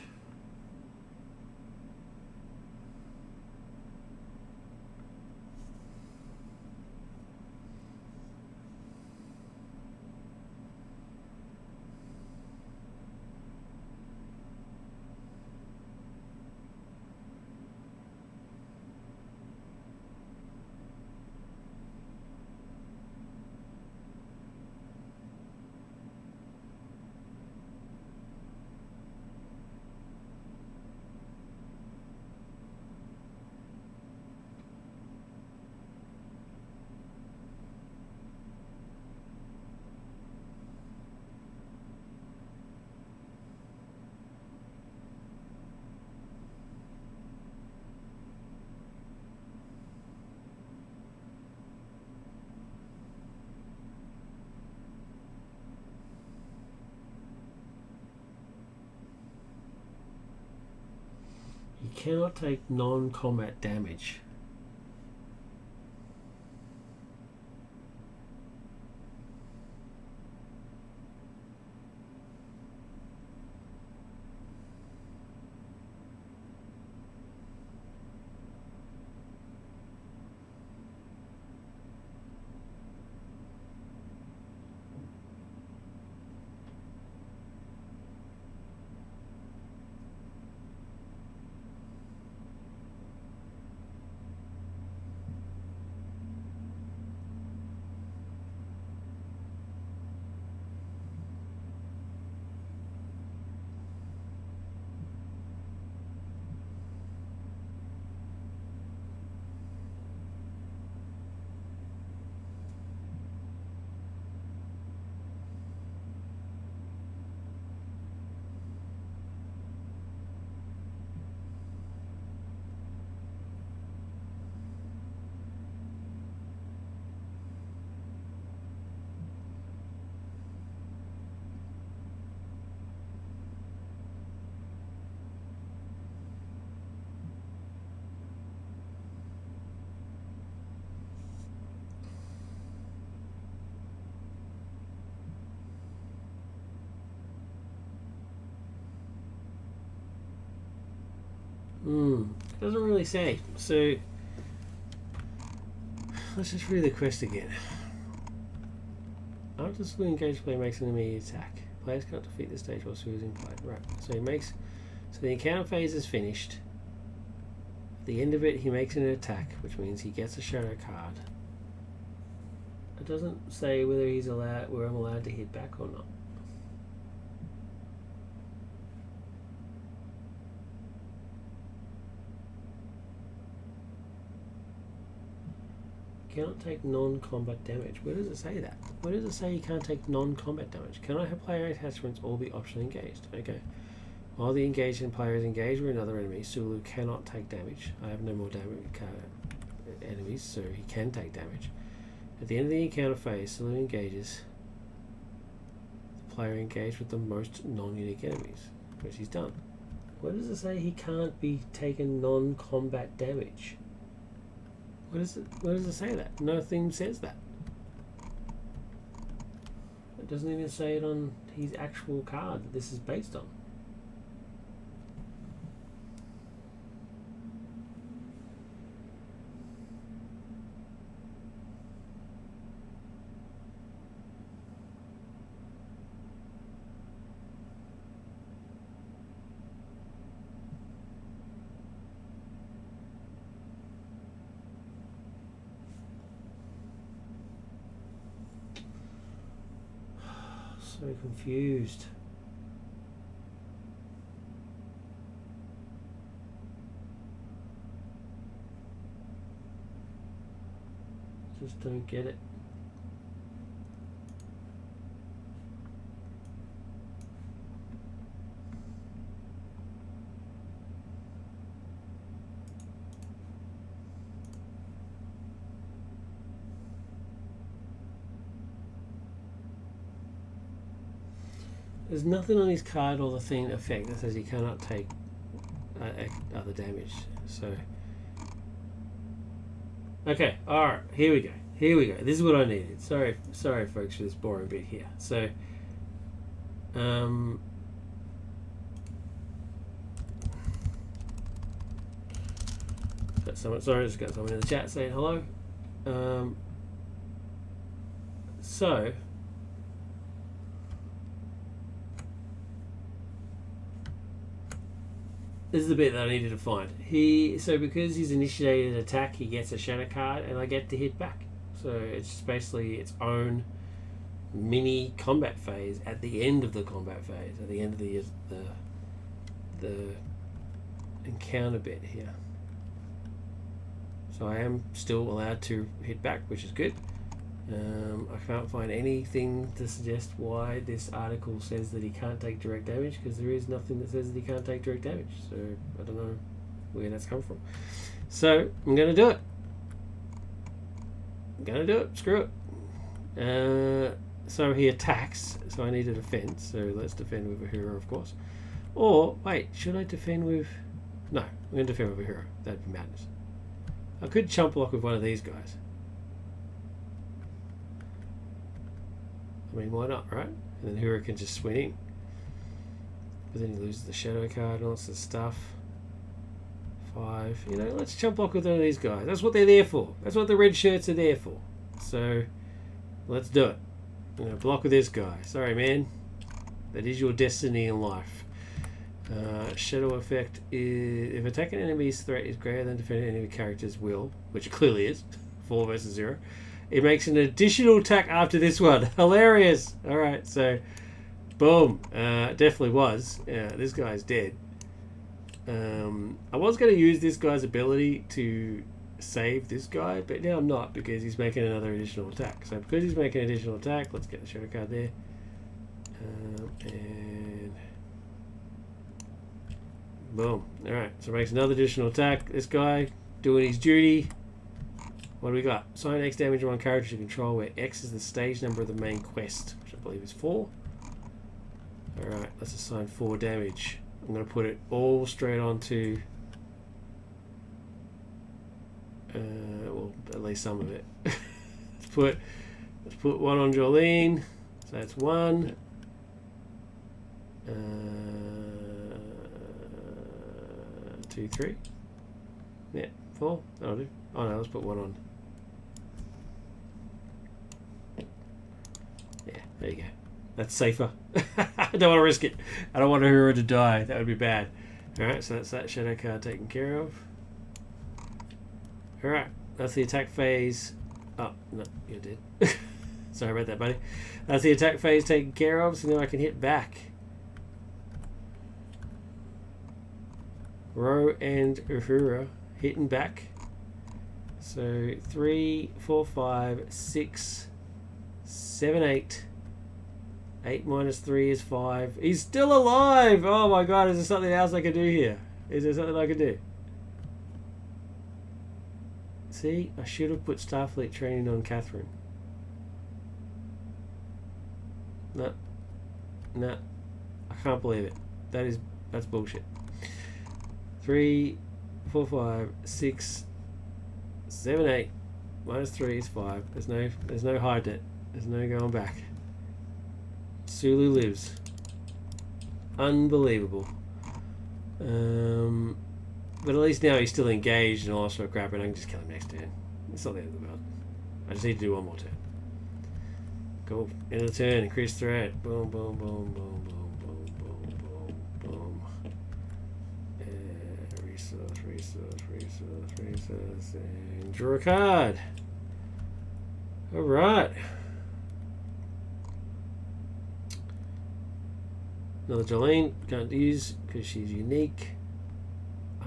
You cannot take non-combat damage. It doesn't really say. So let's just read the quest again. After the engaged player makes an immediate attack, players cannot defeat the stage while using play. Right. So he makes. So the encounter phase is finished. At the end of it, he makes an attack, which means he gets a shadow card. It doesn't say whether he's allowed, where I'm allowed to hit back or not. Cannot take non-combat damage. Where does it say that? Where does it say you can't take non-combat damage? Cannot have player attachments or be optionally engaged? Okay. While the engaged player is engaged with another enemy, Sulu cannot take damage. I have no more damage enemies, so he can take damage. At the end of the encounter phase, Sulu engages the player engaged with the most non-unique enemies, which he's done. Where does it say he can't be taken non-combat damage? Where does it say that? Nothing says that. It doesn't even say it on his actual card that this is based on. So confused. Just don't get it. There's nothing on his card or the thing effect that says he cannot take other damage. So, okay, all right, here we go. Here we go. This is what I needed. Sorry, folks, for this boring bit here. So, someone. Sorry, just got someone in the chat saying hello. So this is the bit that I needed to find. So because he's initiated an attack, he gets a shadow card, and I get to hit back. So it's just basically its own mini combat phase at the end of the combat phase, at the end of the encounter bit here. So I am still allowed to hit back, which is good. I can't find anything to suggest why this article says that he can't take direct damage, because there is nothing that says that he can't take direct damage. So I don't know where that's come from. So I'm going to do it. Screw it. So he attacks, so I need a defense. So let's defend with a hero, of course. Or, wait, should I defend with... No, I'm going to defend with a hero. That'd be madness. I could chump block with one of these guys. I mean, why not, right? And then hero can just swing in. But then he loses the shadow card and all this stuff. 5. You know, let's chump block with one of these guys. That's what they're there for. That's what the red shirts are there for. So, let's do it. You know, block with this guy. Sorry, man. That is your destiny in life. Shadow effect is if attacking enemy's threat is greater than defending enemy character's will, which it clearly is, 4 versus 0. It makes an additional attack after this one. Hilarious. All right, so boom. Definitely was. This guy's dead. I was going to use this guy's ability to save this guy, but now I'm not, because he's making another additional attack. So because he's making an additional attack, let's get the shadow card there. And boom. Alright, so it makes another additional attack. This guy doing his duty. What do we got? Assign X damage to one character you control, where X is the stage number of the main quest, which I believe is 4. Alright, let's assign 4 damage. I'm going to put it all straight onto... well, at least some of it. let's put 1 on Jolene. So that's 1. 2, 3. Yeah, 4. That'll do. Oh no, let's put 1 on. Yeah, there you go. That's safer. I don't want to risk it. I don't want a hero to die. That would be bad. Alright, so that's that shadow card taken care of. Alright, that's the attack phase. Oh, no, you did. Sorry about that, buddy. That's the attack phase taken care of, so now I can hit back. Ro and Uhura hitting back. So 3, 4, 5, 6, 7, 8. 8 minus 3 is 5. He's still alive! Oh my god, is there something else I can do here? Is there something I can do? See, I should have put Starfleet training on Catherine. No. No. I can't believe it. That's bullshit. 3, 4, 5, 6, 7, 8. Minus 3 is 5. There's no hiding it. There's no going back. Sulu lives. Unbelievable. But at least now he's still engaged and all that sort of crap, and I can just kill him next turn. It's not the end of the world. I just need to do one more turn. Cool. End of the turn. Increase threat. Boom, boom, boom, boom, boom, boom, boom, boom, boom. Resource, and draw a card. Alright. Another Jolene. Can't use because she's unique.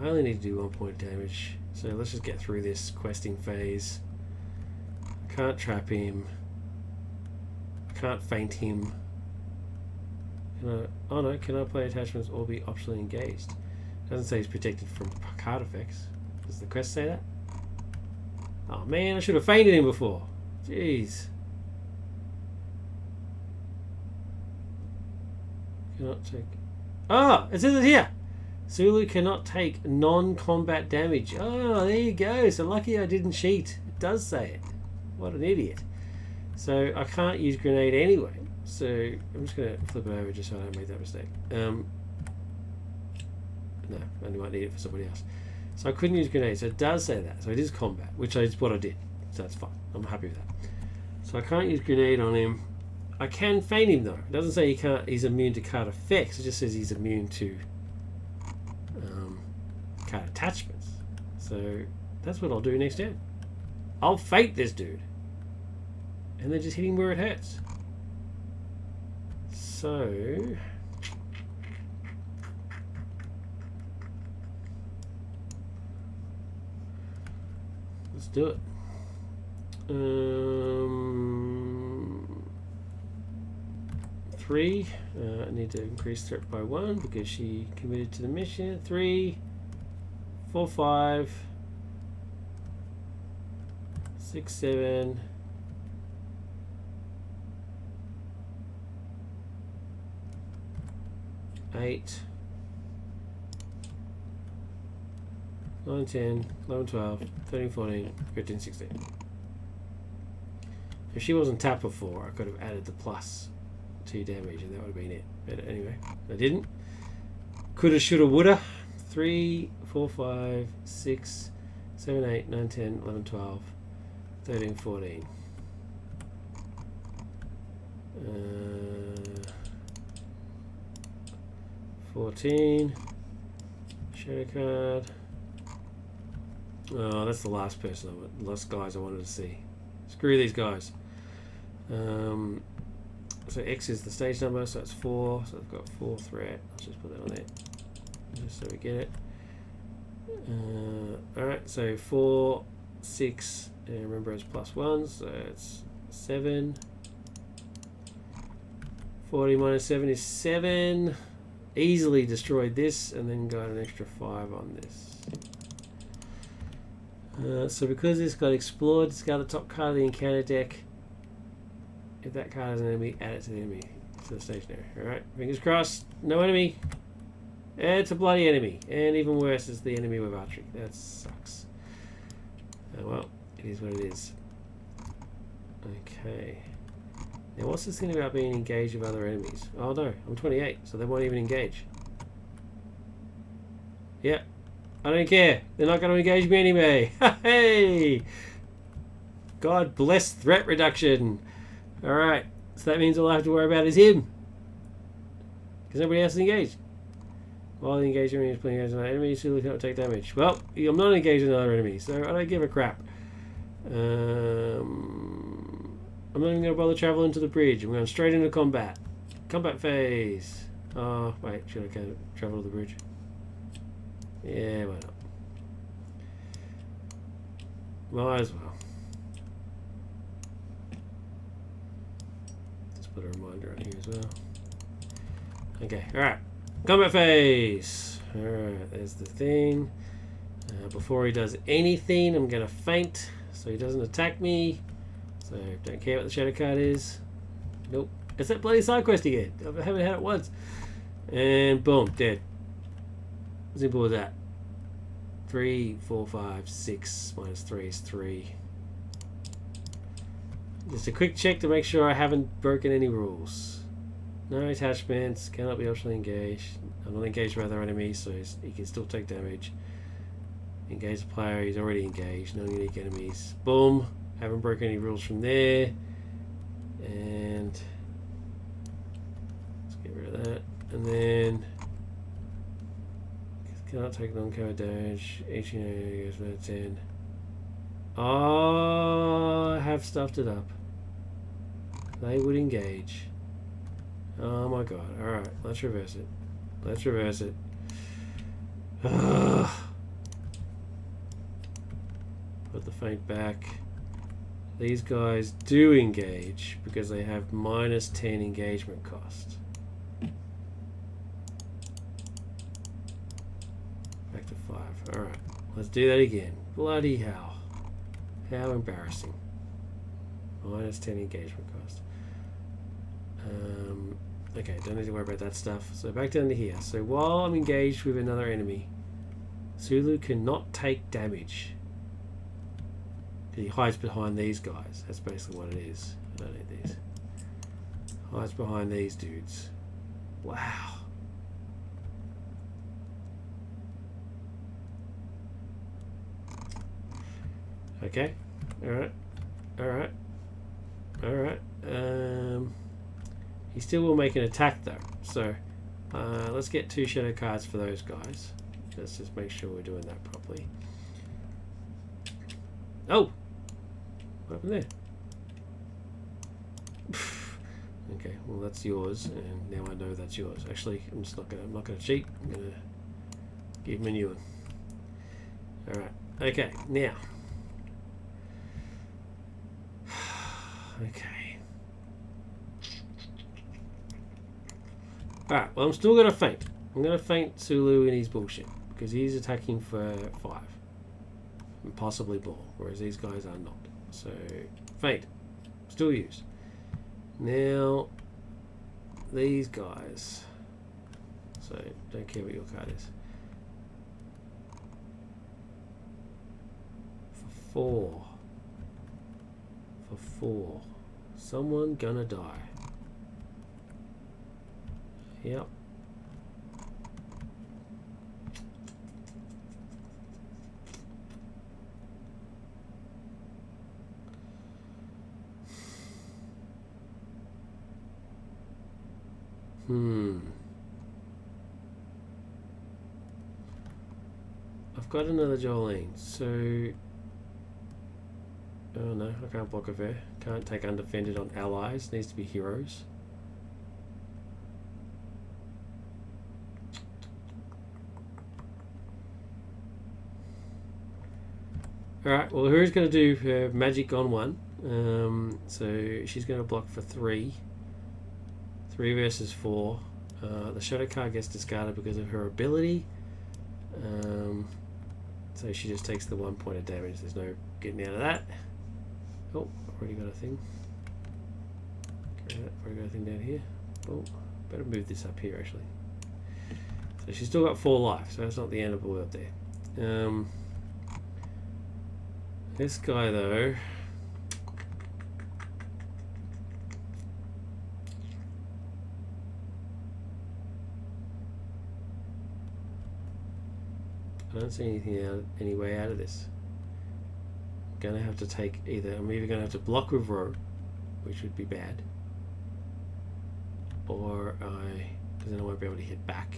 I only need to do 1 point damage. So let's just get through this questing phase. Can't trap him. Can't feint him. Oh no, can I play attachments or be optionally engaged? It doesn't say he's protected from card effects. Does the quest say that? Oh man, I should have feinted him before. Jeez. Cannot take... Oh, it says it here. Sulu cannot take non-combat damage. Oh, there you go. So lucky I didn't cheat. It does say it. What an idiot. So I can't use grenade anyway. So I'm just going to flip it over just so I don't make that mistake. No, I only might need it for somebody else. So I couldn't use grenades. So it does say that. So it is combat, which is what I did. So that's fine. I'm happy with that. So I can't use grenade on him. I can feint him though. It doesn't say he's immune to card effects. It just says he's immune to card attachments. So that's what I'll do next turn. I'll feint this dude. And then just hit him where it hurts. So let's do it. 3. I need to increase threat by 1 because she committed to the mission. 3, 4, 5, 6, 7. 8, 9, 10, 11, 12, 13, 14, 15, 16. If she wasn't tapped before, I could have added the plus 2 damage and that would have been it. But anyway, I didn't. Coulda, shoulda, woulda. 3, 4, 5, 6, 7, 8, 9, 10, 11, 12, 13, 14. 14. Shadow card. Oh, that's the last guys I wanted to see. Screw these guys. So X is the stage number, so it's 4. So I've got 4 threat. Let's just put that on there, just so we get it. Alright, so 4, 6, and remember it's +1, so it's 7. 40 minus 7 is 7. Easily destroyed this, and then got an extra 5 on this. So because this got explored, discard the top card of the encounter deck. If that card is an enemy, add it to the enemy, to the stationary. Alright, fingers crossed. No enemy. It's a bloody enemy. And even worse, it's the enemy with archery. That sucks. Well, it is what it is. Okay. Now what's this thing about being engaged with other enemies? Oh no, I'm 28, so they won't even engage. Yeah. I don't care. They're not going to engage me anyway. Hey! God bless threat reduction. Alright. So that means all I have to worry about is him. Because nobody else is engaged. While the engaged enemy is playing against another enemy, Sulu cannot take damage. Well, I'm not engaged with another enemy, so I don't give a crap. I'm not even going to bother traveling to the bridge. I'm going straight into combat. Combat phase. Oh, wait. Should I travel to the bridge? Yeah, why not? Might as well. Just put a reminder on here as well. Okay, alright. Combat phase. Alright, there's the thing. Before he does anything, I'm going to feint so he doesn't attack me. So, don't care what the shadow card is. Nope. It's that bloody side quest again. I haven't had it once. And boom, dead. Simple as that. 3, 4, 5, 6 minus 3 is 3. Just a quick check to make sure I haven't broken any rules. No attachments, cannot be optionally engaged. I'm not engaged with other enemies, so he can still take damage. Engage the player, he's already engaged. No unique enemies. Boom. Haven't broken any rules from there. And let's get rid of that. And then cannot take non-card damage. 18 goes better 10. Oh, I have stuffed it up. They would engage. Oh my god. Alright, let's reverse it. Let's reverse it. Put the feint back. These guys do engage because they have minus 10 engagement cost. Back to 5. Alright, let's do that again. Bloody hell. How embarrassing. Minus 10 engagement cost. Okay, don't need to worry about that stuff. So back down to here. So while I'm engaged with another enemy, Sulu cannot take damage. He hides behind these guys. That's basically what it is. I don't need these. Hides behind these dudes. Wow. Okay. Alright. Alright. Alright. He still will make an attack though. So let's get 2 shadow cards for those guys. Let's just make sure we're doing that properly. Oh! What happened there? Okay, well that's yours, and now I know that's yours. Actually, I'm not gonna cheat. I'm gonna give him a new one. Alright. Okay, now. Okay. Alright, well I'm still gonna feint. I'm gonna feint Sulu in his bullshit, because he's attacking for 5. And possibly ball, whereas these guys are not. So, feint. Still use. Now, these guys. So, don't care what your card is. For 4. For 4. Someone gonna die. Yep. I've got another Jolene, so... Oh no, I can't block a fair. Can't take undefended on allies. Needs to be heroes. Alright, well Huru's going to do her magic on 1. So she's going to block for 3. 3 versus 4. The shadow card gets discarded because of her ability. So she just takes the 1 point of damage. There's no getting out of that. Oh, already got a thing. Already got a thing down here. Oh, better move this up here actually. So she's still got 4 life, so that's not the end of the world there. This guy though. I don't see any way out of this. I'm gonna have to take I'm either gonna have to block with Ro, which would be bad, or because then I won't be able to hit back,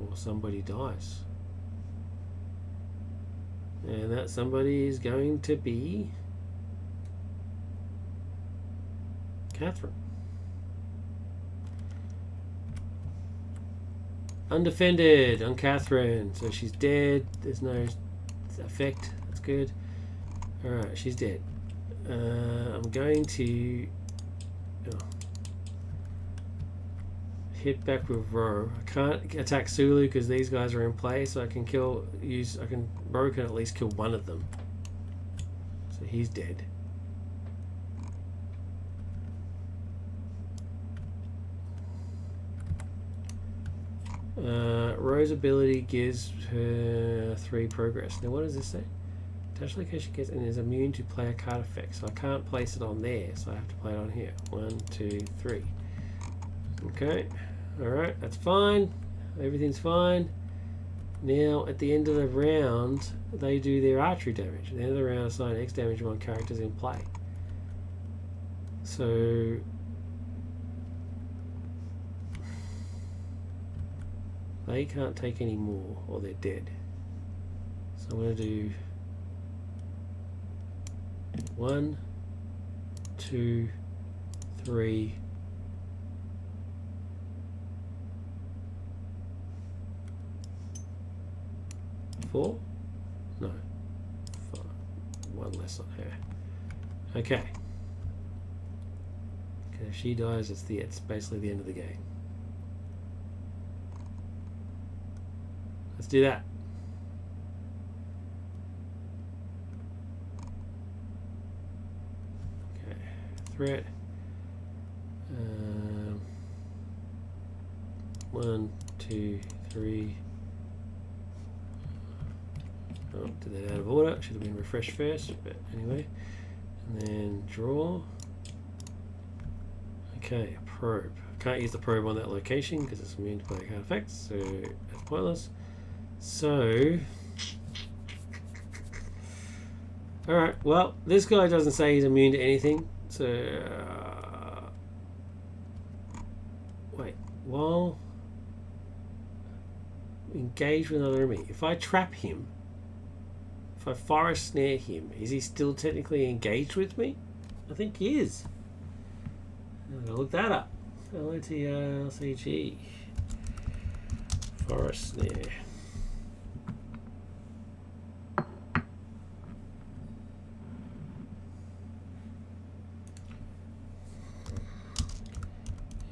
or somebody dies, and that somebody is going to be Catherine. Undefended on Catherine, so she's dead. There's no effect. That's good. Alright, she's dead. I'm going to hit back with Ro. I can't attack Sulu because these guys are in play, so I can Ro can at least kill one of them. So he's dead. Ro's ability gives her 3 progress. Now what does this say? Attached location gets and is immune to player card effects. So I can't place it on there, so I have to play it on here. 1, 2, 3. Okay. Alright, that's fine. Everything's fine. Now at the end of the round, they do their archery damage. At the end of the round, assign X damage on characters in play. So they can't take any more, or they're dead. So I'm going to do 1, 2, 3, 4? No. 5. 1 less on her. Okay. If she dies, it's basically the end of the game. Let's do that. Okay, threat. 1, 2, 3. Oh, did that out of order. Should have been refreshed first, but anyway. And then draw. Okay, probe. I can't use the probe on that location because it's immune to player card effects, so that's pointless. So Alright, well, this guy doesn't say he's immune to anything. So... wait, while... engage with another enemy. If I trap him, if I forest snare him, is he still technically engaged with me? I think he is. I'm going to look that up. LOTRCG. Forest snare.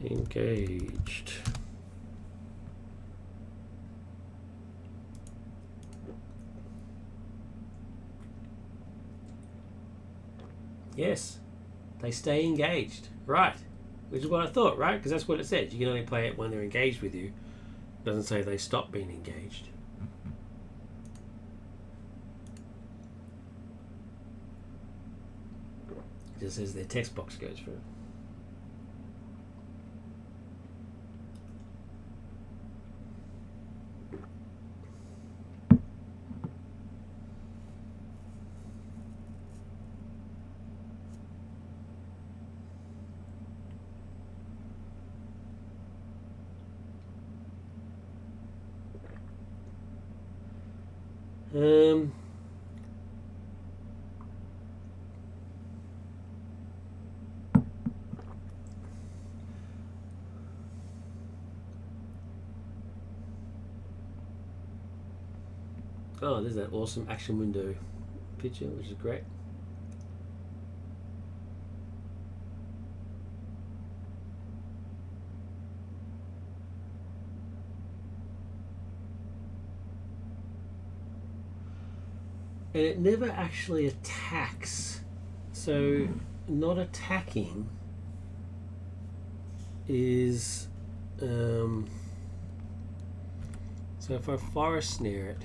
Engaged. Yes, they stay engaged. Right. Which is what I thought, right? Because that's what it says. You can only play it when they're engaged with you. It doesn't say they stop being engaged. It just says their text box goes through. Oh, there's that awesome action window picture, which is great. And it never actually attacks. So not attacking is so if I forest snare it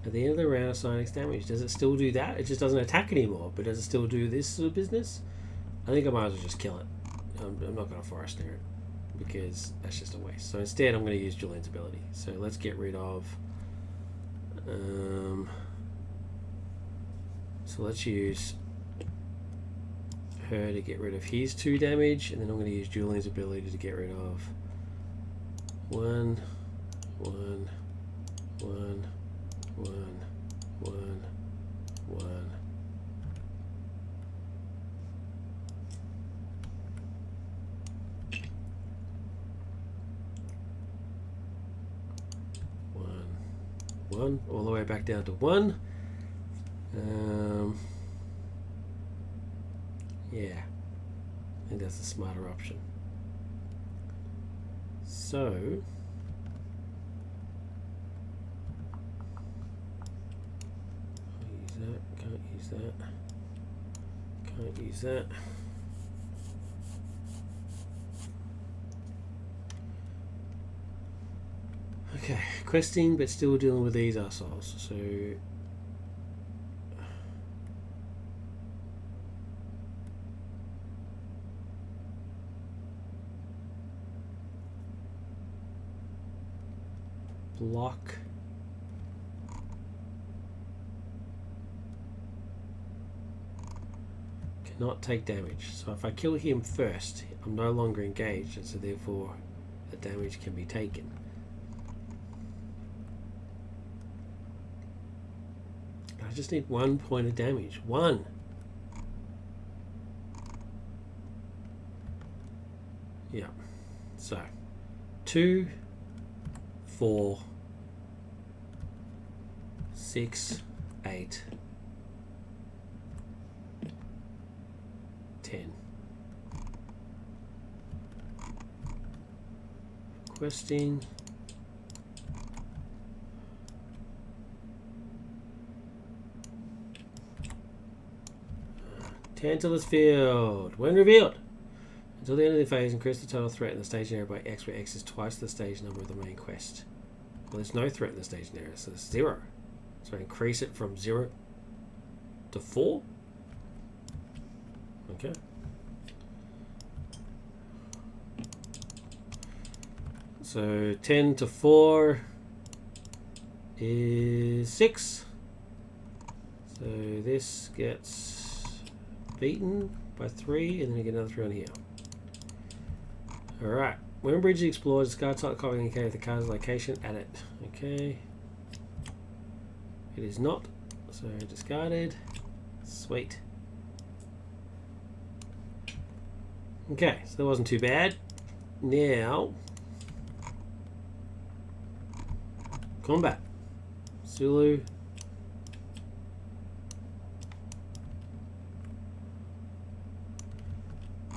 at the end of the round, assign X damage. Does it still do that? It just doesn't attack anymore, but does it still do this sort of business? I think I might as well just kill it. I'm not going to forest snare it because that's just a waste. So instead I'm going to use Julian's ability. So let's get rid of so let's use her to get rid of his 2 damage, and then I'm going to use Julian's ability to get rid of 1, 1, 1, 1, 1, 1. One all the way back down to 1. Yeah, I think that's a smarter option. So can't use that, can't use that. Okay, questing, but still dealing with these assholes. So block. Cannot take damage. So if I kill him first, I'm no longer engaged, and so therefore the damage can be taken. I just need 1 point of damage. 1. Yeah. So 2, 4, 6, 8, 10. Questing. Tantalus Field. When revealed, until the end of the phase, increase the total threat in the stage area by X, where X is twice the stage number of the main quest. Well, there's no threat in the stage area, so it's 0. So increase it from 0 to 4. Okay. So 10 to 4 is 6. So this gets beaten by 3, and then you get another 3 on here. Alright. When bridge is explored, discard type copy indicating the card's location at it. Okay. It is not. So discarded. Sweet. Okay, so that wasn't too bad. Now, combat. Sulu.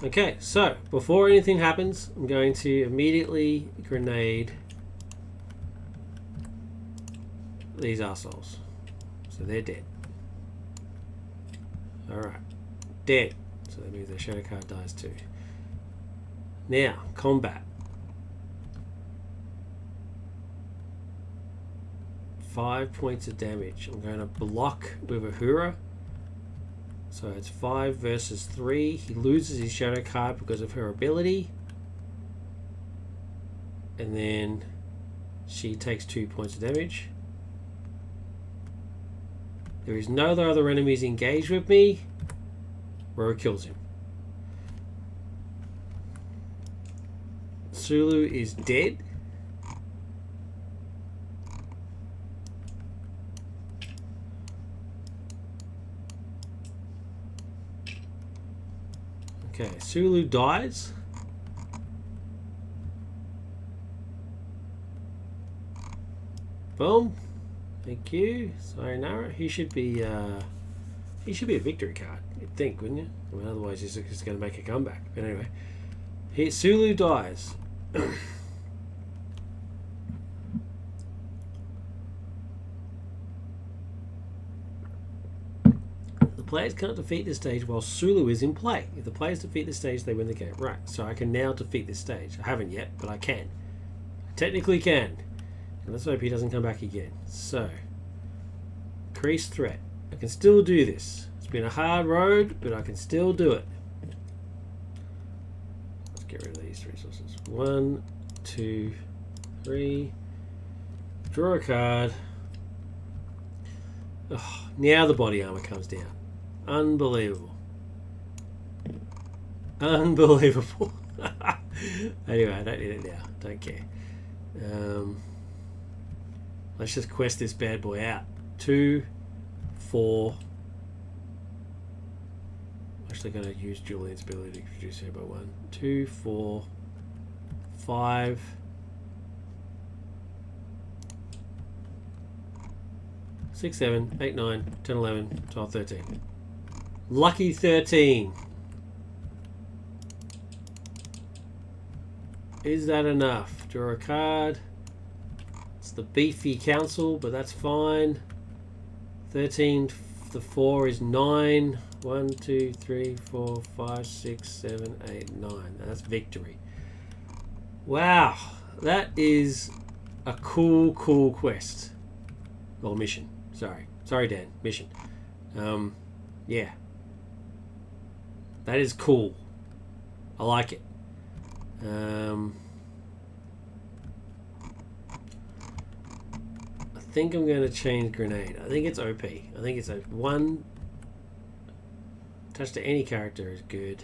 Okay, so before anything happens, I'm going to immediately grenade these assholes. So they're dead. Alright. Dead. So that means their shadow card dies too. Now, combat. 5 points of damage. I'm going to block with Uhura. So it's 5 versus 3. He loses his shadow card because of her ability. And then she takes 2 points of damage. There is no other enemies engaged with me. Roro kills him. Sulu is dead. Okay, Sulu dies. Boom. Thank you. Sayonara. He should be a victory card, you'd think, wouldn't you? I mean, otherwise he's just going to make a comeback. But anyway, Sulu dies. The players can't defeat this stage while Sulu is in play. If the players defeat this stage, they win the game. Right, so I can now defeat this stage. I haven't yet, but I can. I technically can. And let's hope he doesn't come back again. So, increased threat. I can still do this. It's been a hard road, but I can still do it. Let's get rid of these resources. 1, 2, 3. Draw a card. Oh, now the body armor comes down. Unbelievable. Unbelievable. Anyway, I don't need it now. Don't care. Let's just quest this bad boy out. 2, 4. I'm actually going to use Julian's ability to reduce here by 1. 2, 4, 5. 6, 7, 8, 9, 10, 11, 12, 13. Lucky 13. Is that enough? Draw a card. It's the beefy council, but that's fine. 13 to 4 is 9. 1, 2, 3, 4, 5, 6, 7, 8, 9. That's victory. Wow. That is a cool quest. Or mission. Sorry, Dan. Mission. Yeah. That is cool. I like it. I think I'm going to change grenade. I think it's OP. I think it's a 1 attached to any character is good.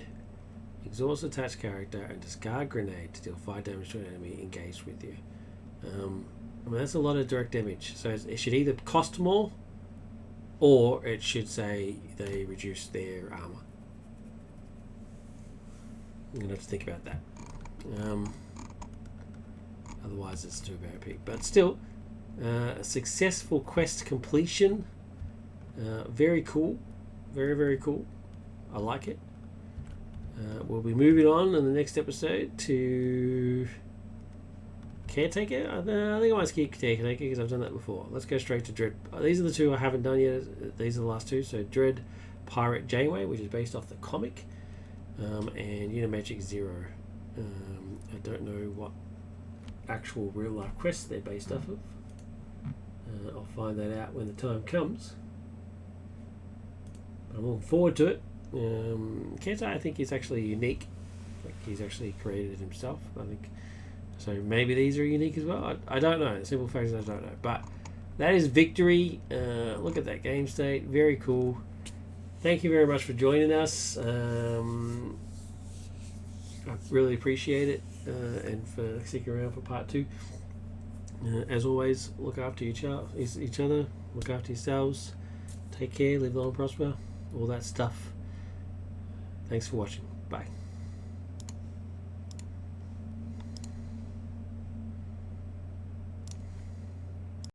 Exhaust attached character and discard grenade to deal 5 damage to an enemy engaged with you. I mean, that's a lot of direct damage. So it should either cost more, or it should say they reduce their armor. I'm going to have to think about that. Otherwise it's too OP. But still, a successful quest completion. Very cool. Very, very cool. I like it. We'll be moving on in the next episode to Caretaker. I think I might keep Caretaker because I've done that before. Let's go straight to Dread. These are the two I haven't done yet. These are the last two. So Dread Pirate Janeway, which is based off the comic, and Unimagic Zero. I don't know what actual real life quests they're based off of. I'll find that out when the time comes. But I'm looking forward to it. Kenta, I think, is actually unique. Like, he's actually created it himself, I think. So maybe these are unique as well. I don't know. The simple fact is I don't know. But that is victory. Look at that game state. Very cool. Thank you very much for joining us. I really appreciate it, and for sticking around for part 2. As always, look after each other, look after yourselves, take care, live long and prosper, all that stuff. Thanks for watching. Bye.